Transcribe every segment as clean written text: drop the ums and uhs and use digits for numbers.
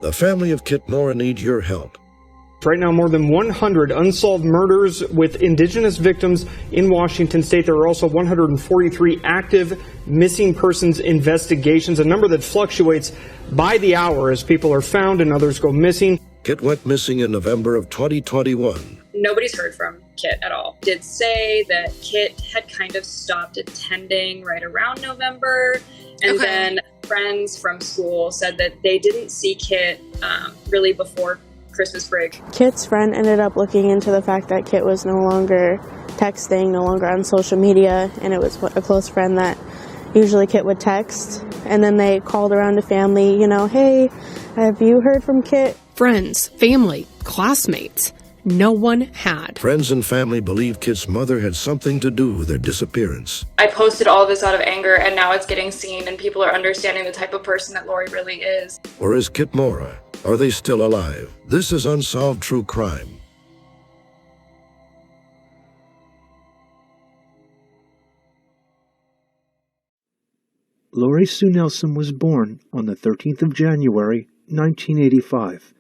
The family of Kit Mora need your help. Right now, more than 100 unsolved murders with indigenous victims in Washington state. There are also 143 active missing persons investigations, a number that fluctuates by the hour as people are found and others go missing. Kit went missing in November of 2021. Nobody's heard from Kit at all. Did say that Kit had kind of stopped attending right around November, and then friends from school said that they didn't see Kit really before Christmas break. Kit's friend ended up looking into the fact that Kit was no longer texting, no longer on social media, and it was a close friend that usually Kit would text. And then they called around to family, hey, have you heard from Kit? Friends, family, classmates. No one had. Friends and family believe Kit's mother had something to do with her disappearance. I posted all this out of anger, and now it's getting seen, and people are understanding the type of person that Lorie really is. Or is Kit Mora? Are they still alive? This is Unsolved True Crime. Lorie Sue Nelson was born on the 13th of January, 1985.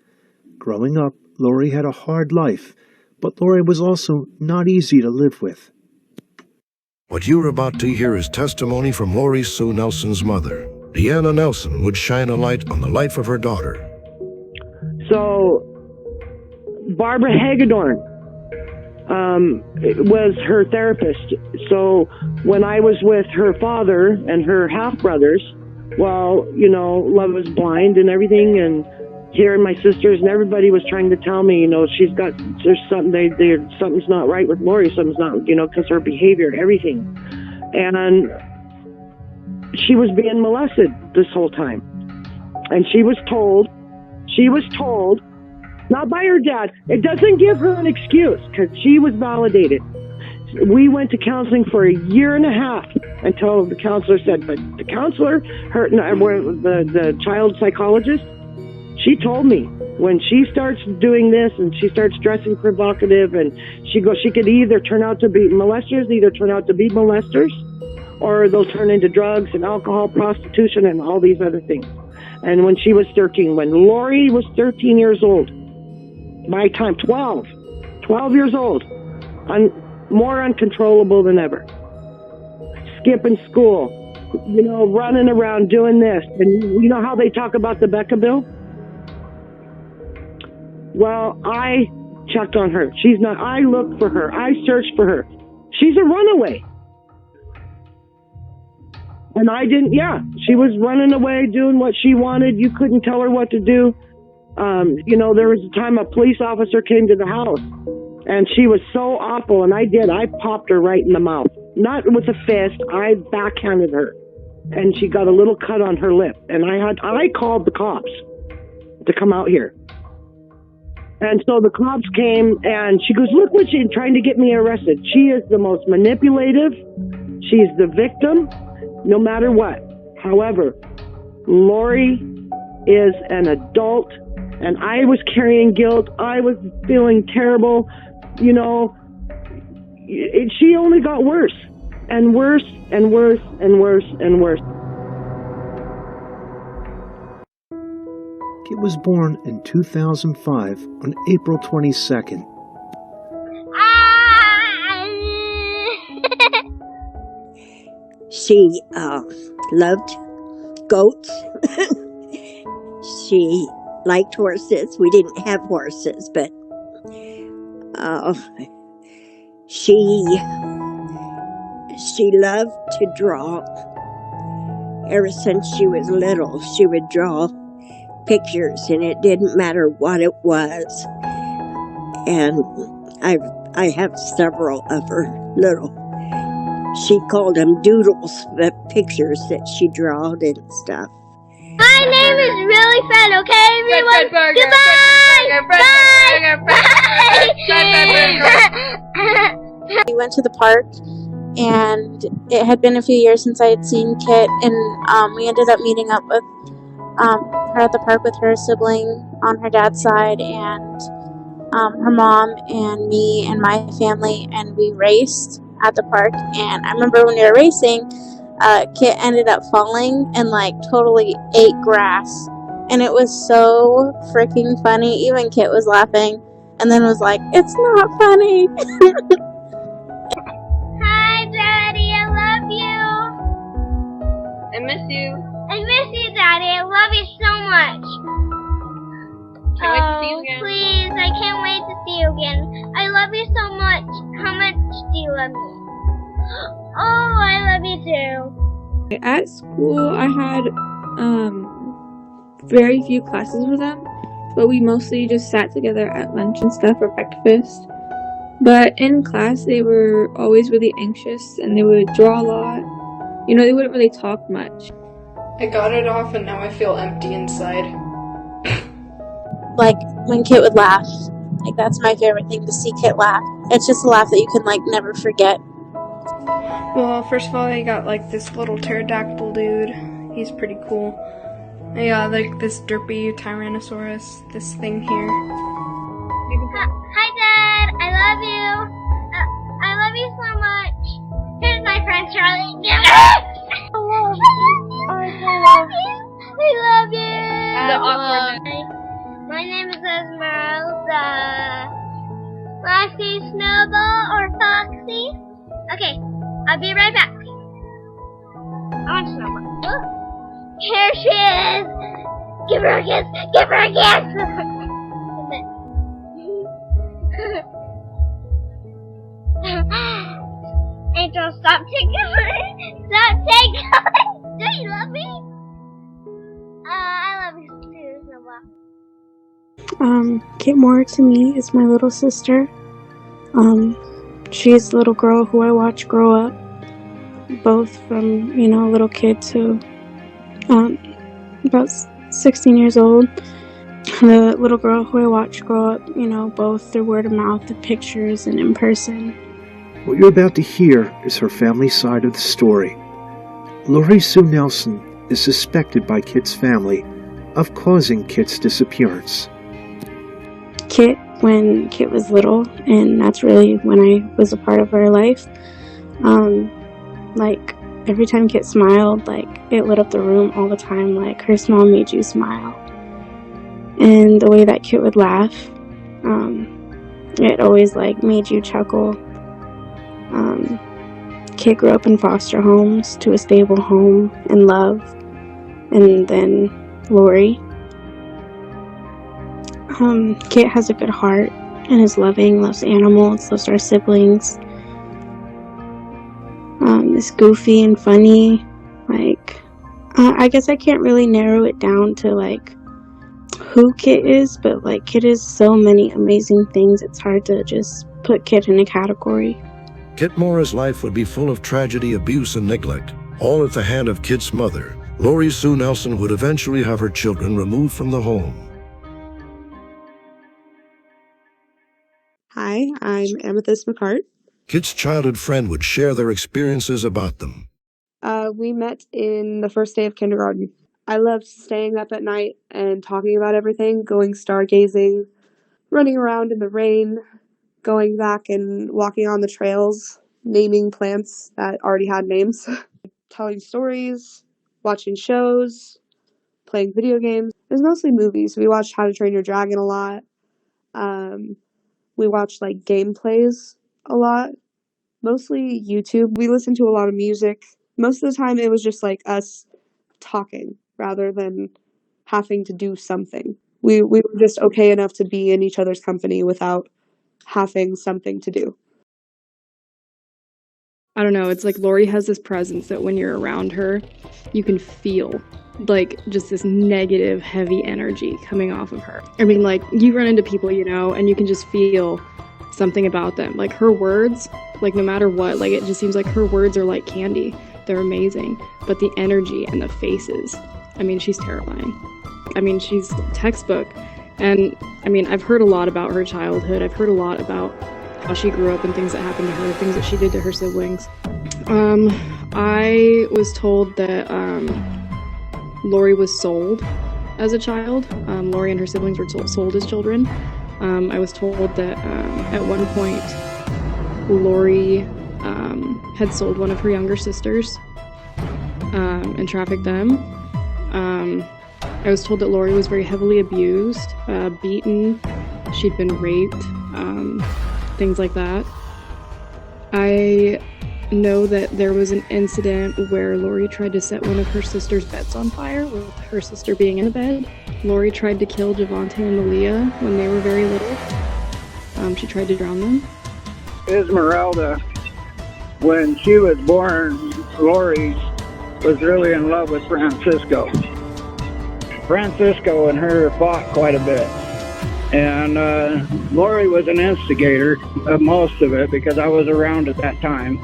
Growing up, Lorie had a hard life, but Lorie was also not easy to live with. What you're about to hear is testimony from Lorie Sue Nelson's mother. Deanna Nelson would shine a light on the life of her daughter. So, Barbara Hagedorn was her therapist. So, when I was with her father and her half-brothers, well, love is blind and everything, and here my sisters and everybody was trying to tell me, there's something, something's not right with Lorie, something's not, because her behavior, everything. And she was being molested this whole time. And she was told, not by her dad, it doesn't give her an excuse, because she was validated. We went to counseling for a year and a half until the counselor said, but the counselor, the child psychologist, she told me when she starts doing this and she starts dressing provocative, and she could either turn out to be molesters, or they'll turn into drugs and alcohol, prostitution, and all these other things. And when she was 13, when Lorie was 13 years old, my time, 12 years old, more uncontrollable than ever. Skipping school, running around doing this. And you know how they talk about the Becca bill? Well, I checked on her. I looked for her. I searched for her. She's a runaway. And she was running away, doing what she wanted. You couldn't tell her what to do. There was a time a police officer came to the house, and she was so awful, and I popped her right in the mouth. Not with a fist, I backhanded her, and she got a little cut on her lip, and I called the cops to come out here. And so the cops came, and she goes, look what she's trying to get me arrested. She is the most manipulative. She's the victim, no matter what. However, Lorie is an adult, and I was carrying guilt. I was feeling terrible. She only got worse and worse and worse and worse and worse. Kit was born in 2005 on April 22nd. She loved goats. She liked horses. We didn't have horses, but she loved to draw. Ever since she was little, she would draw pictures, and it didn't matter what it was. And I have several of her little, she called them doodles, the pictures that she drawed and stuff. My name is really fun, okay, everyone? Goodbye! We went to the park, and it had been a few years since I had seen Kit, and we ended up meeting up with her at the park with her sibling on her dad's side, and her mom and me and my family, and we raced at the park. And I remember when we were racing, Kit ended up falling and totally ate grass And it was so freaking funny. Even Kit was laughing and then was like, "It's not funny." Hi, Daddy. I love you. I miss you. I miss you, Daddy. I love you so much. Can't wait to see you again. Please, I can't wait to see you again. I love you so much. How much do you love me? Oh, I love you too. At school, I had very few classes with them, but we mostly just sat together at lunch and stuff or breakfast. But in class, they were always really anxious and they would draw a lot. You know, they wouldn't really talk much. I got it off and now I feel empty inside. Like when Kit would laugh, like that's my favorite thing, to see Kit laugh. It's just a laugh that you can like never forget. Well, first of all, I got like this little pterodactyl dude. He's pretty cool. I got like this derpy Tyrannosaurus, this thing here. Hi, Dad. I love you. I love you so much. Here's my friend Charlie. I love you. I love you. My name is Esmeralda. Foxy, Snowball, or Foxy? Okay, I'll be right back. I want Snowball. Oh, here she is. Give her a kiss. Give her a kiss. Angel, stop tickling. Stop tickling. Do you love me? I love you too, Snowball. Kit Mora to me is my little sister. She's the little girl who I watch grow up, both from, you know, a little kid to about 16 years old. The little girl who I watch grow up, you know, both through word of mouth, the pictures, and in person. What you're about to hear is her family side of the story. Lorie Sue Nelson is suspected by Kit's family of causing Kit's disappearance. Kit, when Kit was little, and that's really when I was a part of her life, like every time Kit smiled, like it lit up the room all the time. Like her smile made you smile. And the way that Kit would laugh, it always like made you chuckle. Kit grew up in foster homes to a stable home and love. And then Lorie. Kit has a good heart and is loving, loves animals, loves our siblings. Is goofy and funny. Like, I guess I can't really narrow it down to like who Kit is, but like Kit is so many amazing things, it's hard to just put Kit in a category. Kit Mora's life would be full of tragedy, abuse, and neglect, all at the hand of Kit's mother. Lorie Sue Nelson would eventually have her children removed from the home. Hi, I'm Amethyst McCart. Kit's childhood friend would share their experiences about them. We met in the first day of kindergarten. I loved staying up at night and talking about everything, going stargazing, running around in the rain, going back and walking on the trails, naming plants that already had names, telling stories, watching shows, playing video games. It was mostly movies. We watched How to Train Your Dragon a lot. We watched like gameplays a lot, mostly YouTube. We listened to a lot of music. Most of the time it was just like us talking rather than having to do something. We were just okay enough to be in each other's company without having something to do. I don't know, it's like Lorie has this presence that when you're around her, you can feel like just this negative, heavy energy coming off of her. I mean, like you run into people, you know, and you can just feel something about them. Like her words, like no matter what, like it just seems like her words are like candy. They're amazing. But the energy and the faces, I mean, she's terrifying. I mean, she's textbook. And I mean, I've heard a lot about her childhood. I've heard a lot about how she grew up and things that happened to her, things that she did to her siblings. I was told that Lorie was sold as a child. Lorie and her siblings were sold as children. I was told that at one point Lorie had sold one of her younger sisters and trafficked them. I was told that Lorie was very heavily abused, beaten, she'd been raped, things like that. I know that there was an incident where Lorie tried to set one of her sister's beds on fire, with her sister being in the bed. Lorie tried to kill Javonte and Malia when they were very little. She tried to drown them. Esmeralda, when she was born, Lorie was really in love with Francisco. Francisco and her fought quite a bit. And Lorie was an instigator of most of it because I was around at that time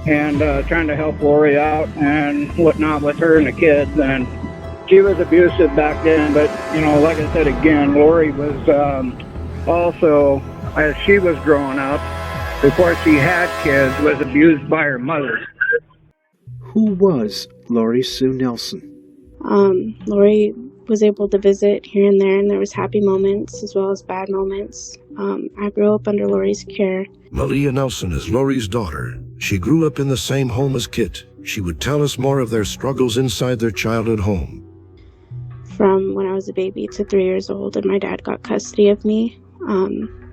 and trying to help Lorie out and whatnot with her and the kids. And she was abusive back then, but, you know, like I said again, Lorie was also, as she was growing up, before she had kids, was abused by her mother. Who was Lorie Sue Nelson? Lorie was able to visit here and there, and there was happy moments as well as bad moments. I grew up under Lorie's care. Malia Nelson is Lorie's daughter. She grew up in the same home as Kit. She would tell us more of their struggles inside their childhood home. From when I was a baby to 3 years old, and my dad got custody of me.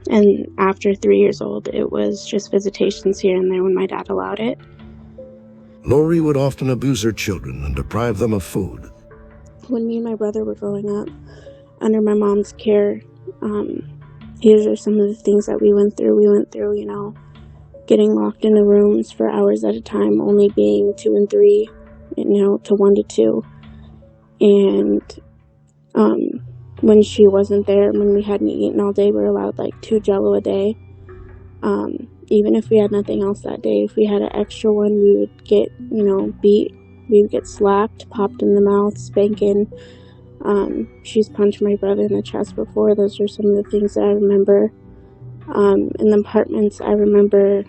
And after 3 years old, it was just visitations here and there when my dad allowed it. Lorie would often abuse her children and deprive them of food. When me and my brother were growing up under my mom's care, these are some of the things that we went through. We went through, you know, getting locked in the rooms for hours at a time, only being 2 and 3, you know, to 1 to 2. And when she wasn't there, when we hadn't eaten all day, we were allowed like 2 Jello a day. Even if we had nothing else that day, if we had an extra one, we would get, you know, beat. We would get slapped, popped in the mouth, spanking. She's punched my brother in the chest before. Those are some of the things that I remember. In the apartments, I remember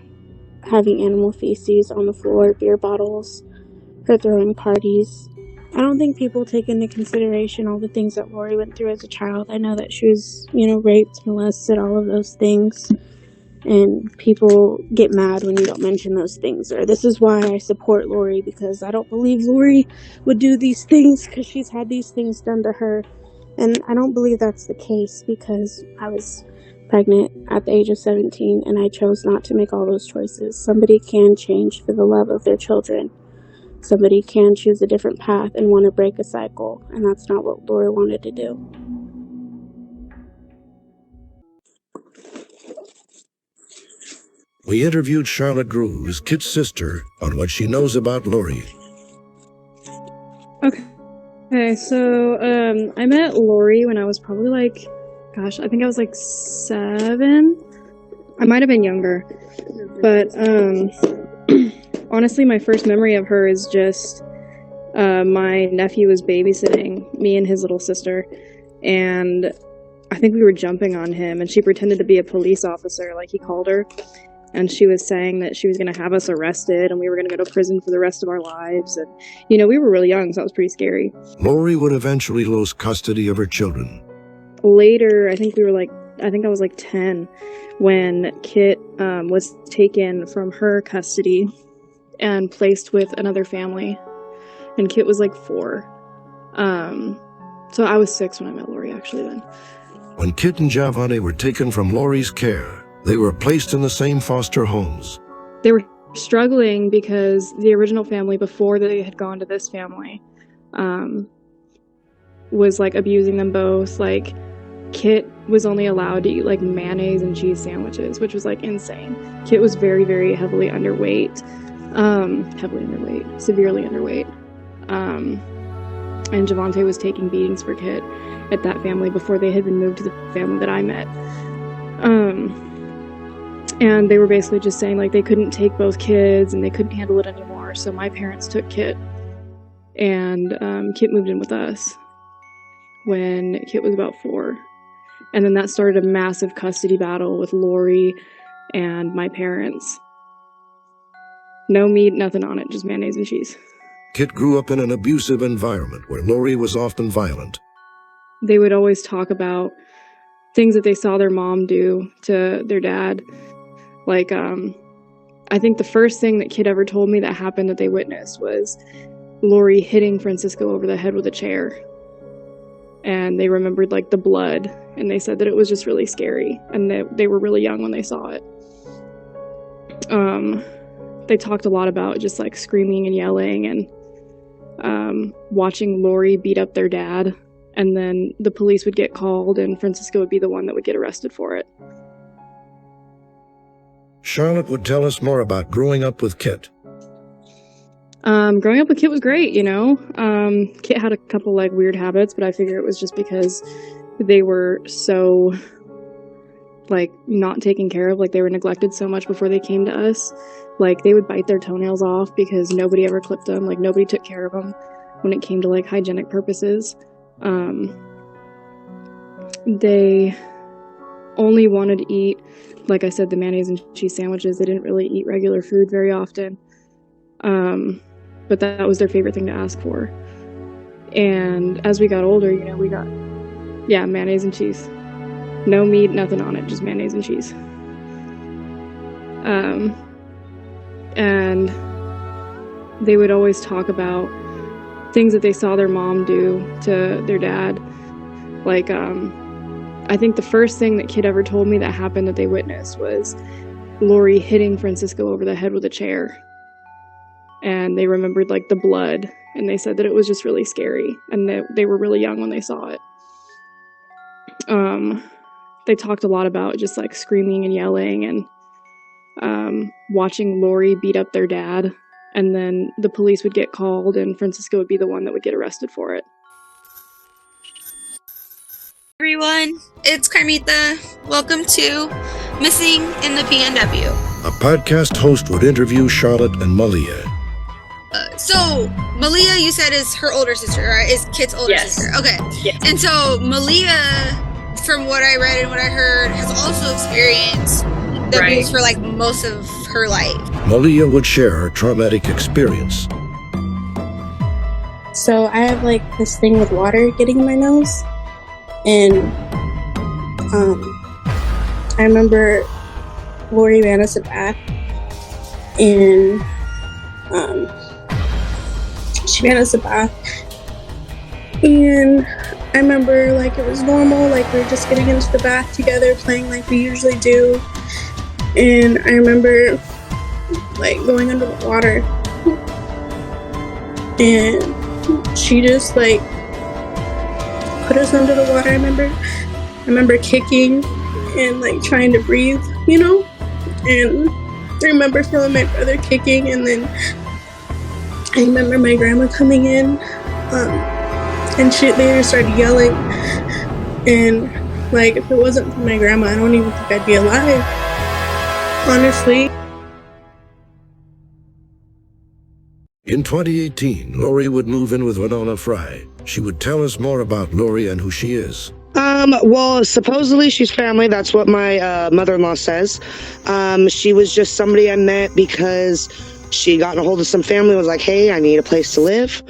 having animal feces on the floor, beer bottles, her throwing parties. I don't think people take into consideration all the things that Lorie went through as a child. I know that she was, you know, raped, molested, all of those things. And people get mad when you don't mention those things. Or this is why I support Lorie, because I don't believe Lorie would do these things because she's had these things done to her. And I don't believe that's the case because I was pregnant at the age of 17 and I chose not to make all those choices. Somebody can change for the love of their children. Somebody can choose a different path and want to break a cycle. And that's not what Lorie wanted to do. We interviewed Charlotte Groo, who's Kit's sister, on what she knows about Lorie. Okay, so I met Lorie when I was probably like, gosh, I think I was like 7. I might have been younger. But honestly, my first memory of her is just my nephew was babysitting me and his little sister. And I think we were jumping on him, and she pretended to be a police officer, like he called her. And she was saying that she was going to have us arrested and we were going to go to prison for the rest of our lives. And, you know, we were really young, so it was pretty scary. Lorie would eventually lose custody of her children. Later, I think I was like 10 when Kit was taken from her custody and placed with another family. And Kit was like 4. So I was 6 when I met Lorie, actually, then. When Kit and Javonte were taken from Lorie's care, they were placed in the same foster homes. They were struggling because the original family, before they had gone to this family, was like abusing them both. Like, Kit was only allowed to eat like mayonnaise and cheese sandwiches, which was like insane. Kit was very, very heavily underweight, severely underweight. And Javonte was taking beatings for Kit at that family before they had been moved to the family that I met. And they were basically just saying like they couldn't take both kids and they couldn't handle it anymore. So my parents took Kit, and Kit moved in with us when Kit was about 4. And then that started a massive custody battle with Lorie and my parents. No meat, nothing on it, just mayonnaise and cheese. Kit grew up in an abusive environment where Lorie was often violent. They would always talk about things that they saw their mom do to their dad. Like, I think the first thing that Kit ever told me that happened that they witnessed was Lorie hitting Francisco over the head with a chair. and they remembered like the blood, and they said that it was just really scary, and that they were really young when they saw it. They talked a lot about just like screaming and yelling and watching Lorie beat up their dad, and then the police would get called and Francisco would be the one that would get arrested for it. Charlotte would tell us more about growing up with Kit. Growing up with Kit was great, you know. Kit had a couple like weird habits, but I figure it was just because they were so like not taken care of, like they were neglected so much before they came to us. Like they would bite their toenails off because nobody ever clipped them, like nobody took care of them when it came to like hygienic purposes. They only wanted to eat, like I said, the mayonnaise and cheese sandwiches. They didn't really eat regular food very often. But that was their favorite thing to ask for. And as we got older, you know, we got, mayonnaise and cheese. No meat, nothing on it, just mayonnaise and cheese. And they would always talk about things that they saw their mom do to their dad. Like, I think the first thing that Kit ever told me that happened that they witnessed was Lorie hitting Francisco over the head with a chair. And they remembered like the blood, and they said that it was just really scary, and that they were really young when they saw it. They talked a lot about just like screaming and yelling and watching Lorie beat up their dad, and then the police would get called and Francisco would be the one that would get arrested for it. Everyone, it's Carmita. Welcome to Missing in the PNW. A podcast host would interview Charlotte and Malia. So Malia, you said, is her older sister, right? Is Kit's older sister? Okay. Yes. And so Malia, from what I read and what I heard, has also experienced the abuse for like most of her life. Malia would share her traumatic experience. So I have like this thing with water getting in my nose, and I remember Lorie ran us a bath, and she ran us a bath, and I remember like it was normal, like we were just getting into the bath together, playing like we usually do, and I remember like going under the water, and she just like put us under the water. I remember kicking and like trying to breathe, you know, and I remember feeling my brother kicking, and then I remember my grandma coming in, and they just started yelling, and like if it wasn't for my grandma, I don't even think I'd be alive, honestly. In 2018, Lorie would move in with Winona Fry. She would tell us more about Lorie and who she is. Well, supposedly she's family. That's what my mother-in-law says. She was just somebody I met because she got in a hold of some family, was like, hey, I need a place to live.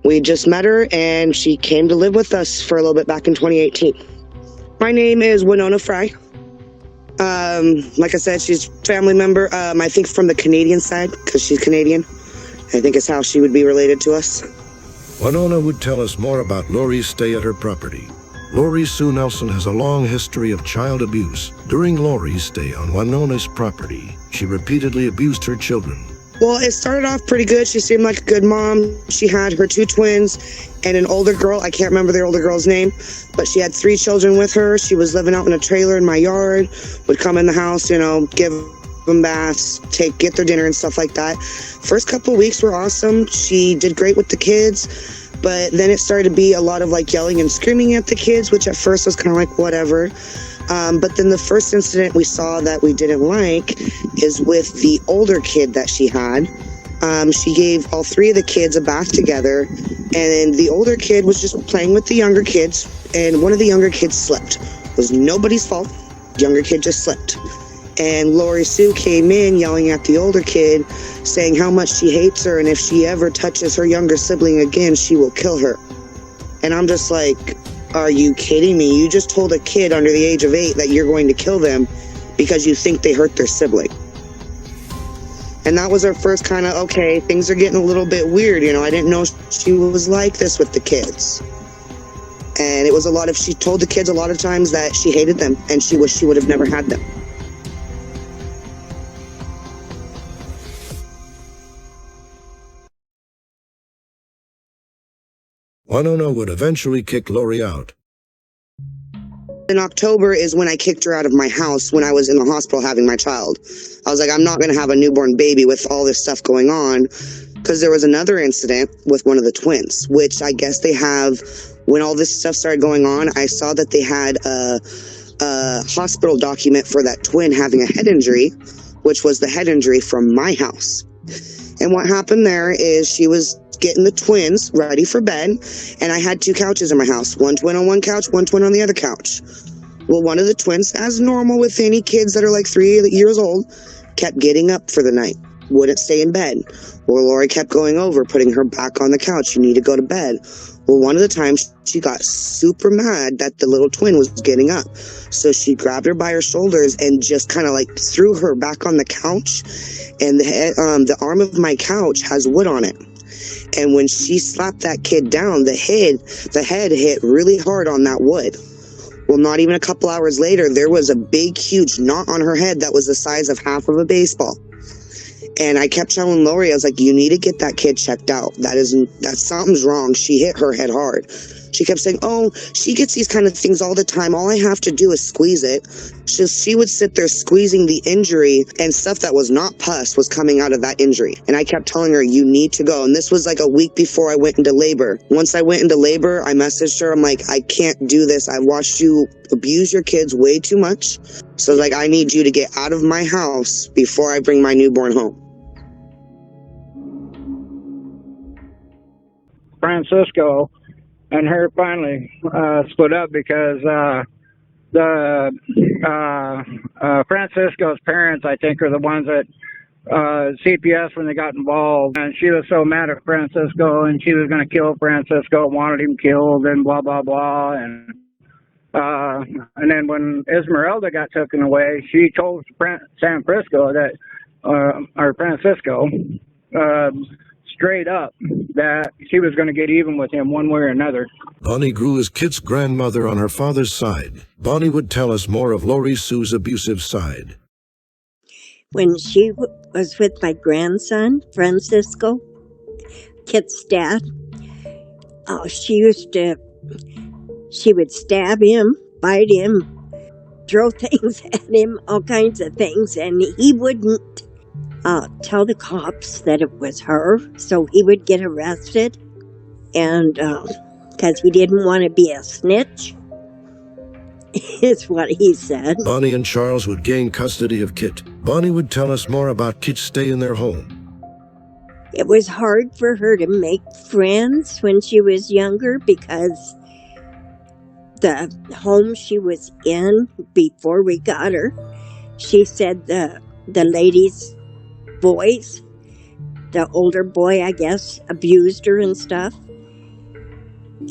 We just met her, and she came to live with us for a little bit back in 2018. My name is Winona Fry. Like I said, she's a family member, I think from the Canadian side, because she's Canadian. I think it's how she would be related to us. Winona would tell us more about Lorie's stay at her property. Lorie Sue Nelson has a long history of child abuse. During Lorie's stay on Winona's property, she repeatedly abused her children. Well, it started off pretty good. She seemed like a good mom. She had her 2 twins and an older girl. I can't remember the older girl's name, but she had 3 children with her. She was living out in a trailer in my yard, would come in the house, you know, give them baths, get their dinner and stuff like that. First couple weeks were awesome. She did great with the kids, but then it started to be a lot of like yelling and screaming at the kids, which at first was kind of like whatever. But then the first incident we saw that we didn't like is with the older kid that she had. She gave all 3 of the kids a bath together, and the older kid was just playing with the younger kids, and one of the younger kids slipped. It was nobody's fault. The younger kid just slipped. And Lorie Sue came in yelling at the older kid, saying how much she hates her, and if she ever touches her younger sibling again, she will kill her. And I'm just like, are you kidding me? You just told a kid under the age of 8 that you're going to kill them because you think they hurt their sibling. And that was her first kind of, okay, things are getting a little bit weird. You know, I didn't know she was like this with the kids. And it was a lot of, she told the kids a lot of times that she hated them and she wished she would have never had them. Winona would eventually kick Lorie out. In October is when I kicked her out of my house when I was in the hospital having my child. I was like, I'm not going to have a newborn baby with all this stuff going on, because there was another incident with one of the twins, which I guess they have, when all this stuff started going on, I saw that they had a hospital document for that twin having a head injury, which was the head injury from my house. And what happened there is she was getting the twins ready for bed, and I had 2 couches in my house. One twin on one couch, one twin on the other couch. Well, one of the twins, as normal with any kids that are like 3 years old, kept getting up for the night, wouldn't stay in bed. Well, Lorie kept going over, putting her back on the couch. You need to go to bed. Well, one of the times she got super mad that the little twin was getting up. So she grabbed her by her shoulders and just kind of like threw her back on the couch. And the arm of my couch has wood on it. And when she slapped that kid down, the head hit really hard on that wood. Well, not even a couple hours later, there was a big, huge knot on her head that was the size of half of a baseball. And I kept telling Lorie, I was like, you need to get that kid checked out. That something's wrong. She hit her head hard. She kept saying, oh, she gets these kind of things all the time. All I have to do is squeeze it. She would sit there squeezing the injury, and stuff that was not pus was coming out of that injury. And I kept telling her, you need to go. And this was like a week before I went into labor. Once I went into labor, I messaged her. I'm like, I can't do this. I watched you abuse your kids way too much. So like, I need you to get out of my house before I bring my newborn home. Francisco and her finally split up because Francisco's parents, I think, are the ones that CPS when they got involved, and she was so mad at Francisco, and she was going to kill Francisco, wanted him killed, and blah blah blah, and then when Esmeralda got taken away, she told San Francisco that or Francisco straight up that she was going to get even with him one way or another. Bonnie Groo is Kit's grandmother on her father's side. Bonnie would tell us more of Lorie Sue's abusive side. When she was with my grandson, Francisco, Kit's dad, she would stab him, bite him, throw things at him, all kinds of things, and he wouldn't tell the cops that it was her, so he would get arrested, and because he didn't want to be a snitch, is what he said. Bonnie and Charles would gain custody of Kit. Bonnie would tell us more about Kit's stay in their home. It was hard for her to make friends when she was younger because the home she was in before we got her, she said the ladies' boys, the older boy, I guess, abused her and stuff.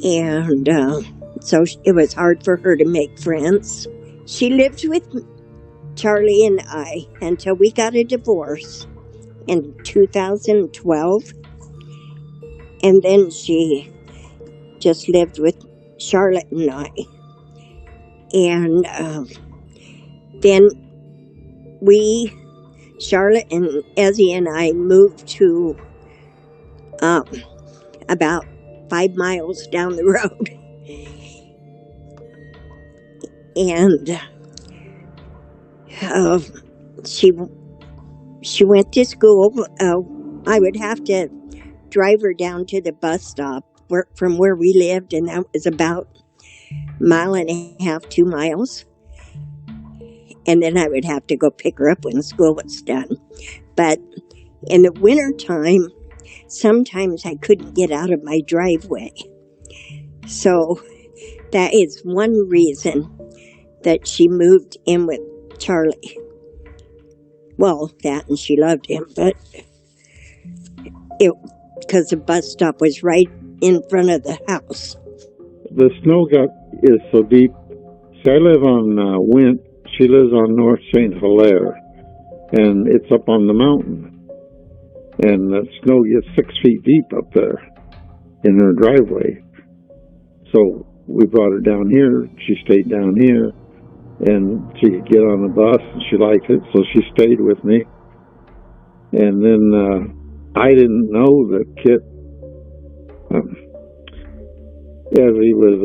And so it was hard for her to make friends. She lived with Charlie and I until we got a divorce in 2012. And then she just lived with Charlotte and I. And then Charlotte and Ezzy and I moved to about 5 miles down the road. And she went to school. I would have to drive her down to the bus stop from where we lived, and that was about 1.5 miles, 2 miles. And then I would have to go pick her up when school was done. But in the wintertime, sometimes I couldn't get out of my driveway. So that is one reason that she moved in with Charlie. Well, that and she loved him, but because the bus stop was right in front of the house. The snow is so deep. See, I live on Wint. She lives on North St. Hilaire, and it's up on the mountain. And the snow gets 6 feet deep up there in her driveway. So we brought her down here. She stayed down here, and she could get on the bus, and she liked it, so she stayed with me. And then I didn't know that Kit, as he was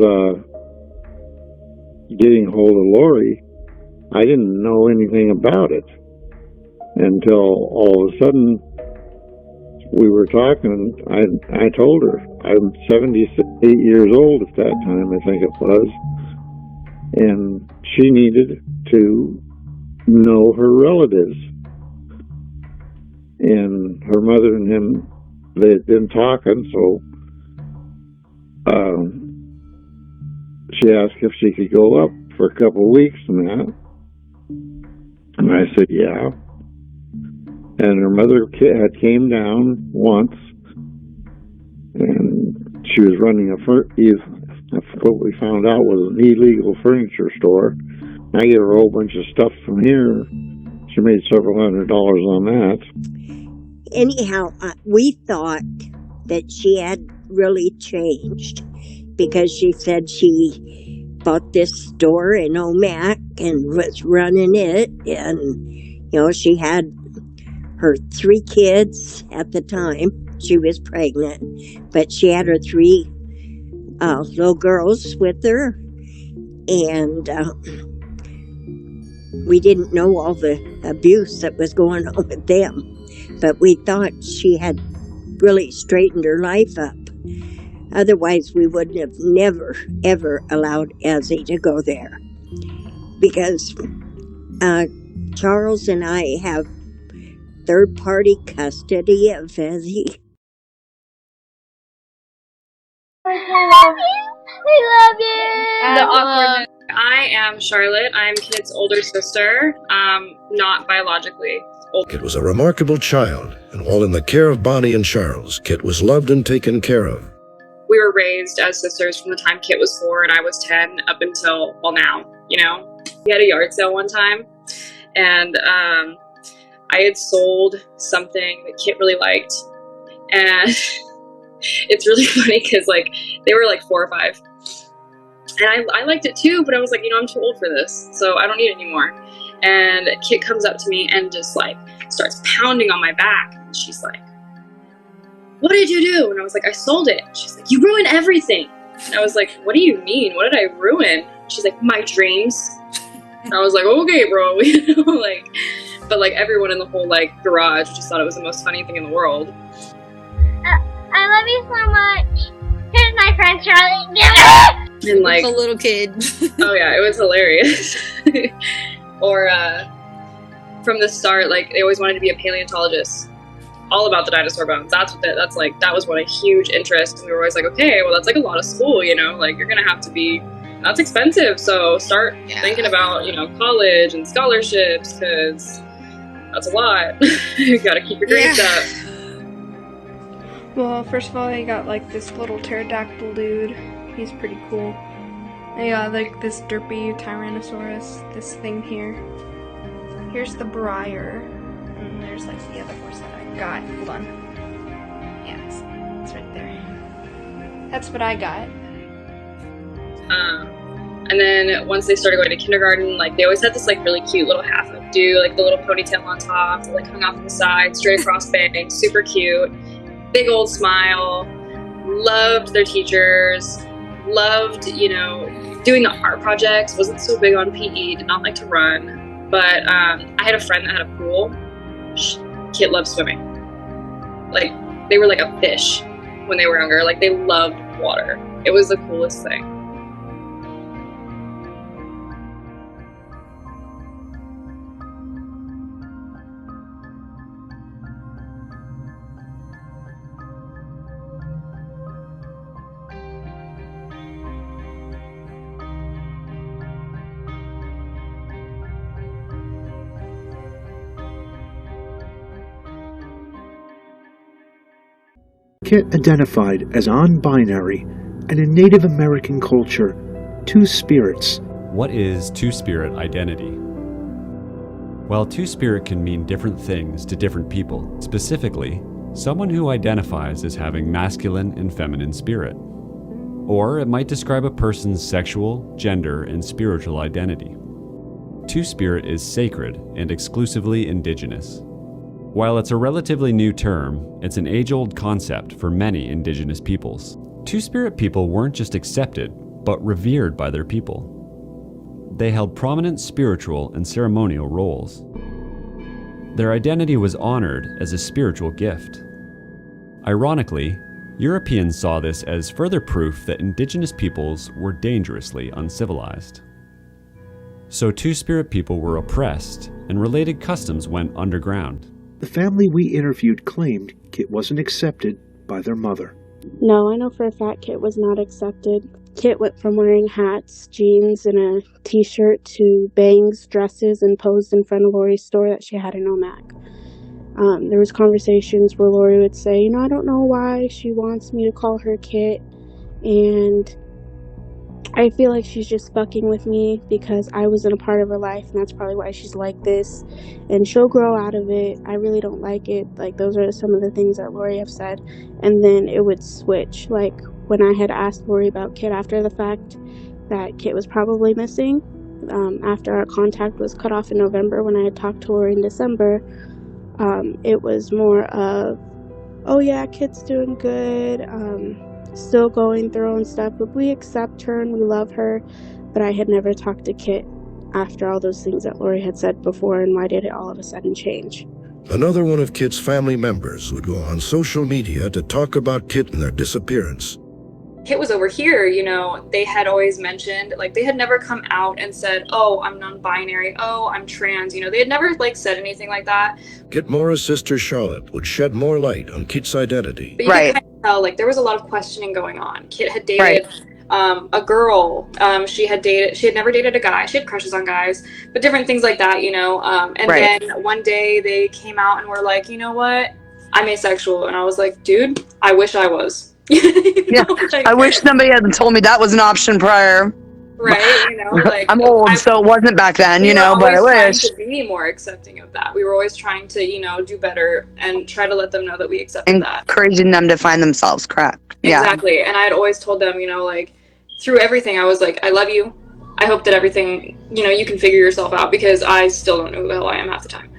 getting hold of Lorie, I didn't know anything about it until all of a sudden we were talking. I told her I'm 78 years old at that time, I think it was, and she needed to know her relatives. And her mother and him, they had been talking, so she asked if she could go up for a couple of weeks and that. And I said, yeah. And her mother had came down once, and she was running what we found out was an illegal furniture store. I gave her a whole bunch of stuff from here. She made several $100s on that. Anyhow, we thought that she had really changed because she said she bought this store in Omak and was running it. And, she had her 3 kids at the time. She was pregnant, but she had her 3 little girls with her. And we didn't know all the abuse that was going on with them. But we thought she had really straightened her life up. Otherwise, we wouldn't have never, ever allowed Ezzy to go there. Because Charles and I have third-party custody of Ezzy. I love you. The awkwardness. I am Charlotte. I'm Kit's older sister, not biologically. Kit was a remarkable child, and while in the care of Bonnie and Charles, Kit was loved and taken care of. We were raised as sisters from the time Kit was 4 and I was 10 up until, now, We had a yard sale one time, and I had sold something that Kit really liked, and it's really funny because, they were 4 or 5. And I liked it too, but I was like, I'm too old for this, so I don't need it anymore. And Kit comes up to me and just starts pounding on my back. And she's like, what did you do? And I was like, I sold it. She's like, you ruined everything. And I was like, what do you mean? What did I ruin? She's like, my dreams. And I was like, okay, bro. But everyone in the whole garage just thought it was the most funny thing in the world. I love you so much. Here's my friend Charlie. And a little kid. Oh yeah, it was hilarious. Or from the start, they always wanted to be a paleontologist, all about the dinosaur bones. That was one a huge interest. And we were always like, okay, well that's a lot of school, you're gonna have to be. That's expensive, so start thinking about college and scholarships because that's a lot. You gotta keep your grades up. Well, first of all, I got this little pterodactyl dude. He's pretty cool. I got this derpy Tyrannosaurus, this thing here. Here's the briar. And there's the other horse that I got. Hold on. Yeah, it's right there. That's what I got. And then once they started going to kindergarten, they always had this really cute little half updo, the little ponytail on top, that hung off to the side, straight across bangs, super cute, big old smile, loved their teachers, loved, doing the art projects, wasn't so big on PE, did not like to run, but I had a friend that had a pool. Kit loved swimming. They were like a fish when they were younger. They loved water. It was the coolest thing. Kit identified as on-binary and in Native American culture, 2 spirits. What is two-spirit identity? Well, two-spirit can mean different things to different people. Specifically, someone who identifies as having masculine and feminine spirit. Or it might describe a person's sexual, gender, and spiritual identity. Two-Spirit is sacred and exclusively indigenous. While it's a relatively new term, it's an age-old concept for many indigenous peoples. Two-Spirit people weren't just accepted, but revered by their people. They held prominent spiritual and ceremonial roles. Their identity was honored as a spiritual gift. Ironically, Europeans saw this as further proof that indigenous peoples were dangerously uncivilized. So Two-Spirit people were oppressed, and related customs went underground. The family we interviewed claimed Kit wasn't accepted by their mother. No, I know for a fact Kit was not accepted. Kit went from wearing hats, jeans, and a t-shirt to bangs, dresses, and posed in front of Lorie's store that she had in Omak. There was conversations where Lorie would say, I don't know why she wants me to call her Kit, and I feel like she's just fucking with me because I wasn't a part of her life, and that's probably why she's like this, and she'll grow out of it. I really don't like it. Like, those are some of the things that Lorie have said, and then it would switch. Like, when I had asked Lorie about Kit after the fact, that Kit was probably missing, after our contact was cut off in November, when I had talked to Lorie in December, it was more of, oh yeah, Kit's doing good, still going through and stuff, but we accept her and we love her. But I had never talked to Kit after all those things that Lorie had said before, and why did it all of a sudden change? Another one of Kit's family members would go on social media to talk about Kit and their disappearance. Kit was over here, they had always mentioned, like, they had never come out and said, oh, I'm non-binary, oh, I'm trans, they had never, said anything like that. Kit Mora's sister Charlotte would shed more light on Kit's identity. But you could kind of tell, there was a lot of questioning going on. Kit had dated a girl, she had never dated a guy, she had crushes on guys, but different things like that, and then one day they came out and were like, you know what, I'm asexual, and I was like, dude, I wish I was. I wish somebody had told me that was an option prior. Right, I'm old, so it wasn't back then, but I wish. To be more accepting of that. We were always trying to, do better and try to let them know that we accepted that. Encouraging them to find themselves correct. Exactly. And I had always told them, through everything, I was like, I love you. I hope that everything, you can figure yourself out, because I still don't know who the hell I am half the time.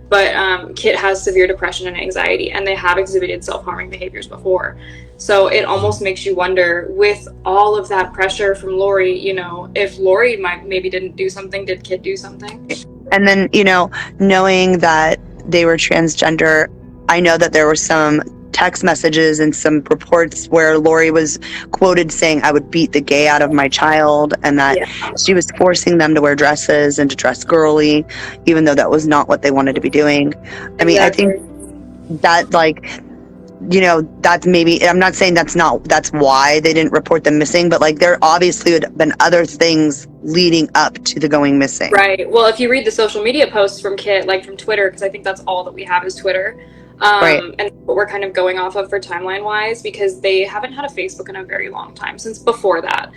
But Kit has severe depression and anxiety, and they have exhibited self-harming behaviors before. So it almost makes you wonder, with all of that pressure from Lorie, if Lorie maybe didn't do something, did Kit do something? And then, knowing that they were transgender, I know that there were some text messages and some reports where Lorie was quoted saying, I would beat the gay out of my child, and that she was forcing them to wear dresses and to dress girly, even though that was not what they wanted to be doing. I mean, I think that, that's maybe, I'm not saying that's why they didn't report them missing, but there obviously would have been other things leading up to the going missing. Right. Well, if you read the social media posts from Kit, from Twitter, because I think that's all that we have is Twitter. And what we're kind of going off of for timeline wise, because they haven't had a Facebook in a very long time, since before that.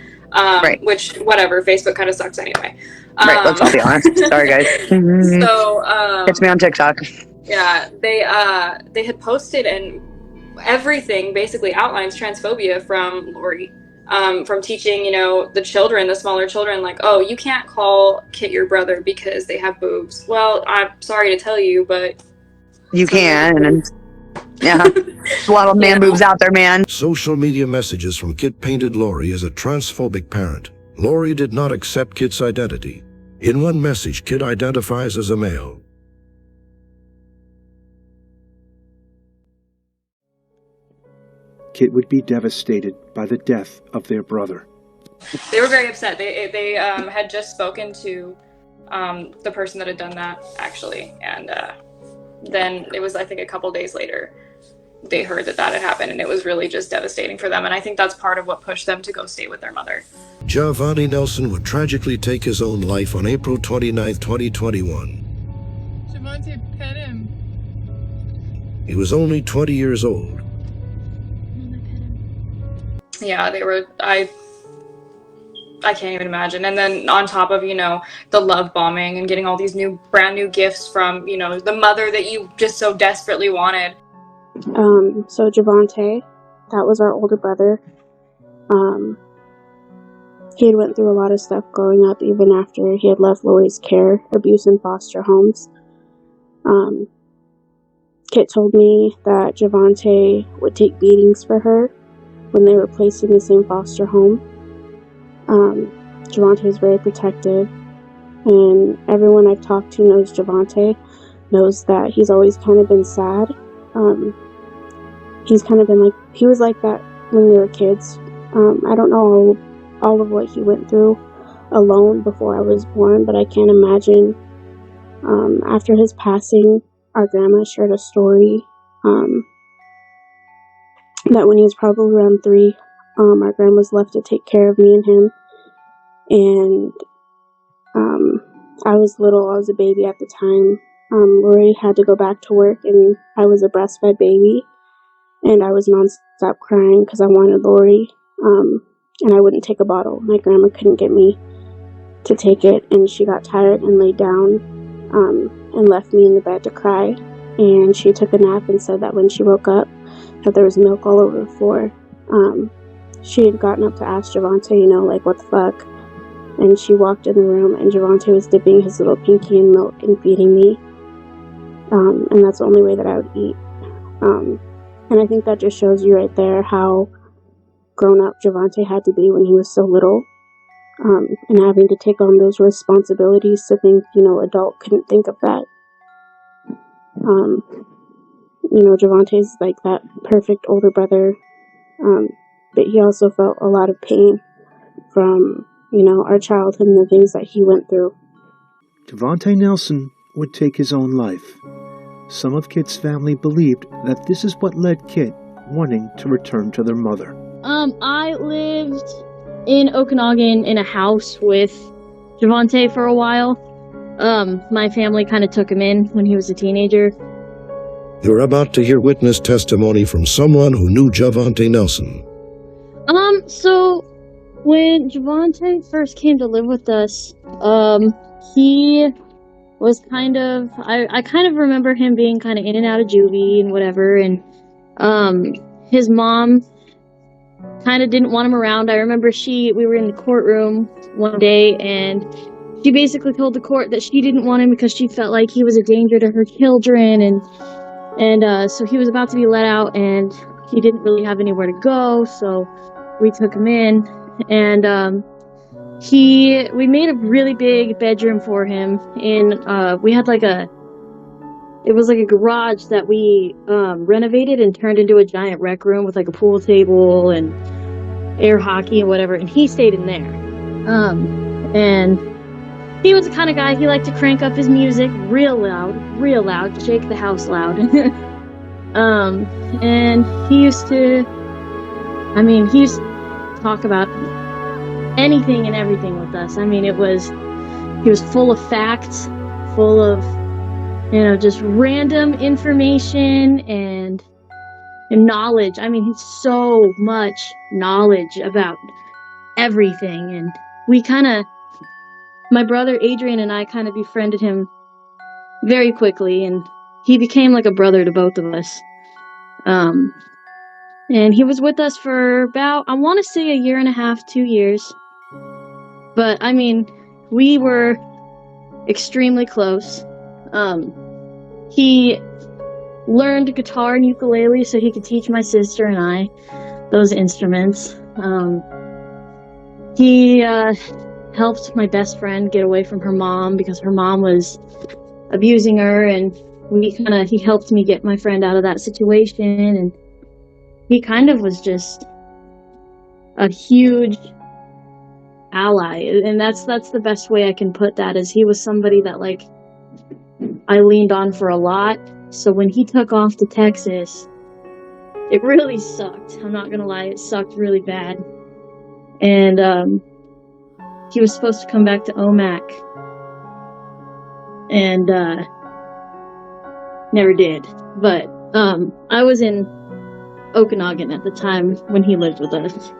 Which, whatever, Facebook kind of sucks anyway. Let's all be honest. Sorry, guys. So, it's me on TikTok. Yeah, they had posted, and everything basically outlines transphobia from Lorie. From teaching, the smaller children, oh, you can't call Kit your brother because they have boobs. Well, I'm sorry to tell you, but you can. And a lot of man boobs out there, man. Social media messages from Kit painted Lorie as a transphobic parent. Lorie did not accept Kit's identity. In one message, Kit identifies as a male. Kit would be devastated by the death of their brother. They were very upset. They had just spoken to the person that had done that, actually, and then it was, I think, a couple days later they heard that had happened, and it was really just devastating for them, and I think that's part of what pushed them to go stay with their mother. Javonte Nelson would tragically take his own life on April 29, 2021. Javonte, pet him. He was only 20 years old. Yeah, they were, I can't even imagine. And then on top of, the love bombing and getting all these brand new gifts from, the mother that you just so desperately wanted. So Javonte, that was our older brother. he had went through a lot of stuff growing up, even after he had left Lorie's care, abuse, and foster homes. Kit told me that Javonte would take beatings for her when they were placed in the same foster home. Javonte is very protective, and everyone I've talked to knows Javonte, knows that he's always kind of been sad. He's kind of been he was like that when we were kids. I don't know all of what he went through alone before I was born, but I can't imagine. After his passing, our grandma shared a story that when he was probably around 3, our grandma was left to take care of me and him. And I was little, I was a baby at the time. Lorie had to go back to work, and I was a breastfed baby. And I was nonstop crying because I wanted Lorie. And I wouldn't take a bottle. My grandma couldn't get me to take it, and she got tired and laid down and left me in the bed to cry. And she took a nap and said that when she woke up, that there was milk all over the floor. She had gotten up to ask Javonte, what the fuck? And she walked in the room, and Javonte was dipping his little pinky in milk and feeding me. And that's the only way that I would eat. And I think that just shows you right there how grown up Javonte had to be when he was so little. And having to take on those responsibilities to think, adult couldn't think of that. Javonte's like that perfect older brother, but he also felt a lot of pain from, our childhood and the things that he went through. Javonte Nelson would take his own life. Some of Kit's family believed that this is what led Kit wanting to return to their mother. I lived in Okanagan in a house with Javonte for a while. My family kind of took him in when he was a teenager. You're about to hear witness testimony from someone who knew Javonte Nelson. So when Javonte first came to live with us, he was kind of, I kind of remember him being kind of in and out of juvie and whatever, and his mom kind of didn't want him around. I remember we were in the courtroom one day, and she basically told the court that she didn't want him because she felt like he was a danger to her children, and so he was about to be let out, and he didn't really have anywhere to go, so we took him in, and we made a really big bedroom for him, and we had it was like a garage that we renovated and turned into a giant rec room with like a pool table and air hockey and whatever, and he stayed in there. And he was the kind of guy, he liked to crank up his music real loud, shake the house loud. And he used to talk about anything and everything with us. I mean, he was full of facts, full of, just random information and knowledge. I mean, he's so much knowledge about everything. And my brother Adrian and I kind of befriended him very quickly, and he became like a brother to both of us. And he was with us for about, I want to say 1.5 to 2 years. But, I mean, we were extremely close. He learned guitar and ukulele so he could teach my sister and I those instruments. He helped my best friend get away from her mom because her mom was abusing her, and he helped me get my friend out of that situation, and he kind of was just a huge ally, and that's the best way I can put that, is he was somebody that I leaned on for a lot. So when he took off to Texas, it really sucked. I'm not gonna lie, it sucked really bad. And he was supposed to come back to OMAC, and never did. But I was in Okanagan at the time when he lived with us.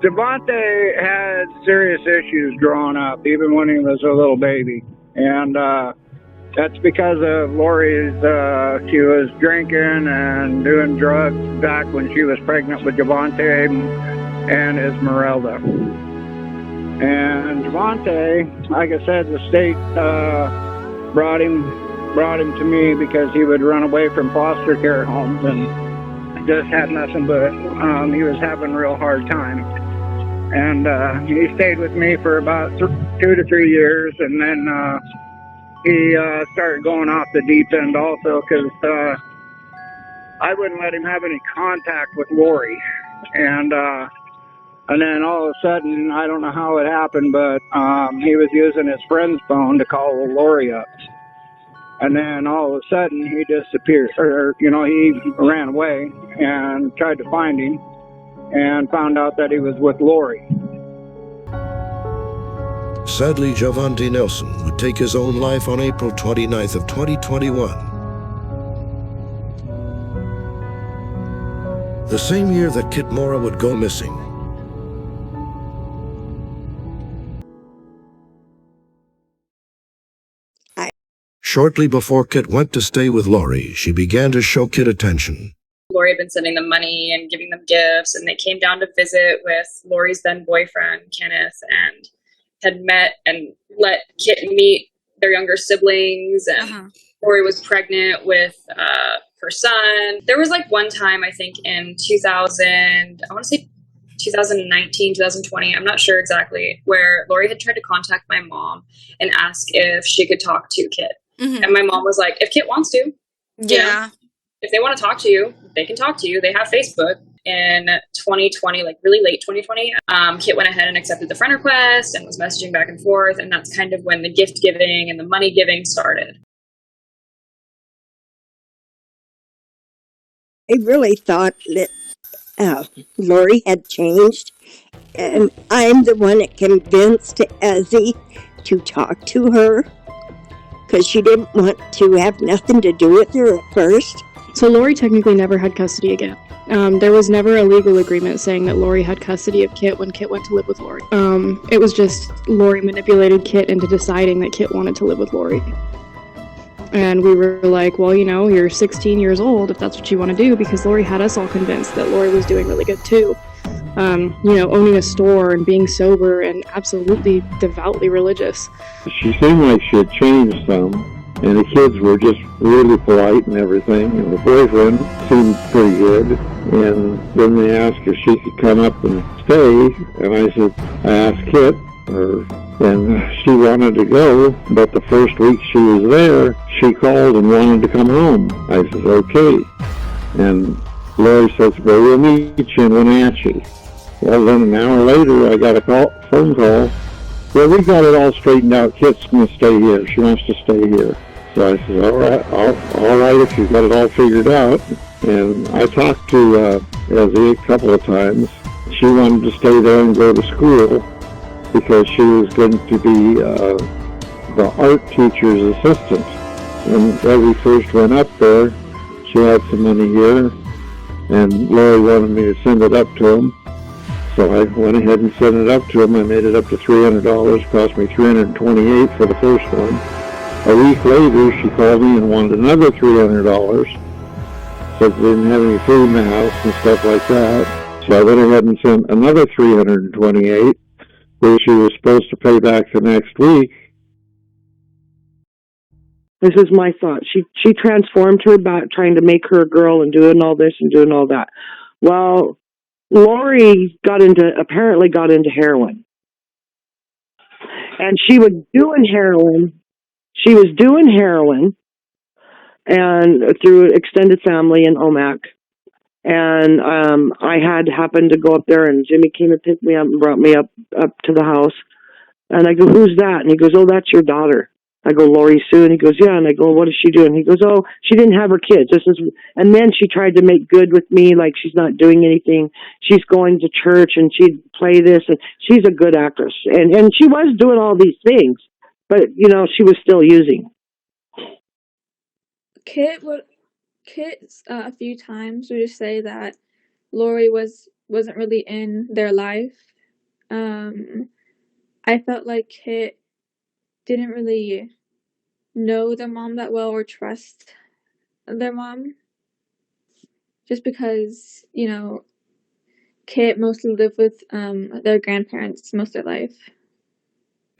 Javonte had serious issues growing up, even when he was a little baby. And that's because of Lorie's, she was drinking and doing drugs back when she was pregnant with Javonte and Esmeralda. And Javonte, like I said, the state brought him to me because he would run away from foster care homes and just had nothing but he was having a real hard time. And he stayed with me for about 2 to 3 years, and then he started going off the deep end also because I wouldn't let him have any contact with Lorie. And then all of a sudden, I don't know how it happened, but he was using his friend's phone to call Lorie up. And then all of a sudden, he disappeared. Or, he ran away and tried to find him and found out that he was with Lorie. Sadly, Javonte Nelson would take his own life on April 29th of 2021. The same year that Kit Mora would go missing. Shortly before Kit went to stay with Lorie, she began to show Kit attention. Lorie had been sending them money and giving them gifts, and they came down to visit with Lorie's then boyfriend, Kenneth, and had met and let Kit meet their younger siblings, and Lorie was pregnant with her son. There was like one time, I think in 2000, I want to say 2019, 2020, I'm not sure exactly, where Lorie had tried to contact my mom and ask if she could talk to Kit. And my mom was like, if Kit wants to, if they want to talk to you, they can talk to you. They have Facebook. In 2020, like really late 2020, Kit went ahead and accepted the friend request and was messaging back and forth. And that's kind of when the gift giving and the money giving started. I really thought that Lorie had changed. And I'm the one that convinced Ezzy to talk to her because she didn't want to have nothing to do with her at first. So Lorie technically never had custody again. There was never a legal agreement saying that Lorie had custody of Kit when Kit went to live with Lorie. It was just Lorie manipulated Kit into deciding that Kit wanted to live with Lorie. And we were like, well, you're 16 years old if that's what you want to do, because Lorie had us all convinced that Lorie was doing really good too. Owning a store and being sober and absolutely devoutly religious. She seemed like she had changed some, and the kids were just really polite and everything, and the boyfriend seemed pretty good. And then they asked if she could come up and stay, and I asked Kit, and she wanted to go, but the first week she was there, she called and wanted to come home. I said, okay. And Lorie says, well, we'll meet you in Wenatchee. Well, then an hour later, I got a phone call. Well, we got it all straightened out. Kit's going to stay here. She wants to stay here. So I said, all right, if you've got it all figured out. And I talked to Ezzy a couple of times. She wanted to stay there and go to school because she was going to be the art teacher's assistant. And when we first went up there, she had some money here, and Lorie wanted me to send it up to him. So I went ahead and sent it up to him. I made it up to $300. Cost me $328 for the first one. A week later, she called me and wanted another $300. Said they didn't have any food in the house and stuff like that. So I went ahead and sent another $328, which she was supposed to pay back the next week. This is my thought. She transformed her back, trying to make her a girl and doing all this and doing all that. Well, Lorie apparently got into heroin. And she was doing heroin. She was doing heroin and through extended family in Omak. And I had happened to go up there, and Jimmy came and picked me up and brought me up to the house. And I go, who's that? And he goes, oh, that's your daughter. I go, Lorie Sue, and he goes, yeah. And I go, what is she doing? He goes, oh, she didn't have her kids. And then she tried to make good with me, like she's not doing anything. She's going to church, and she'd play this, and she's a good actress. And she was doing all these things, but, she was still using. Kit a few times would just say that Lorie wasn't really in their life. I felt like Kit didn't really know their mom that well or trust their mom, just because Kit mostly lived with their grandparents most of their life,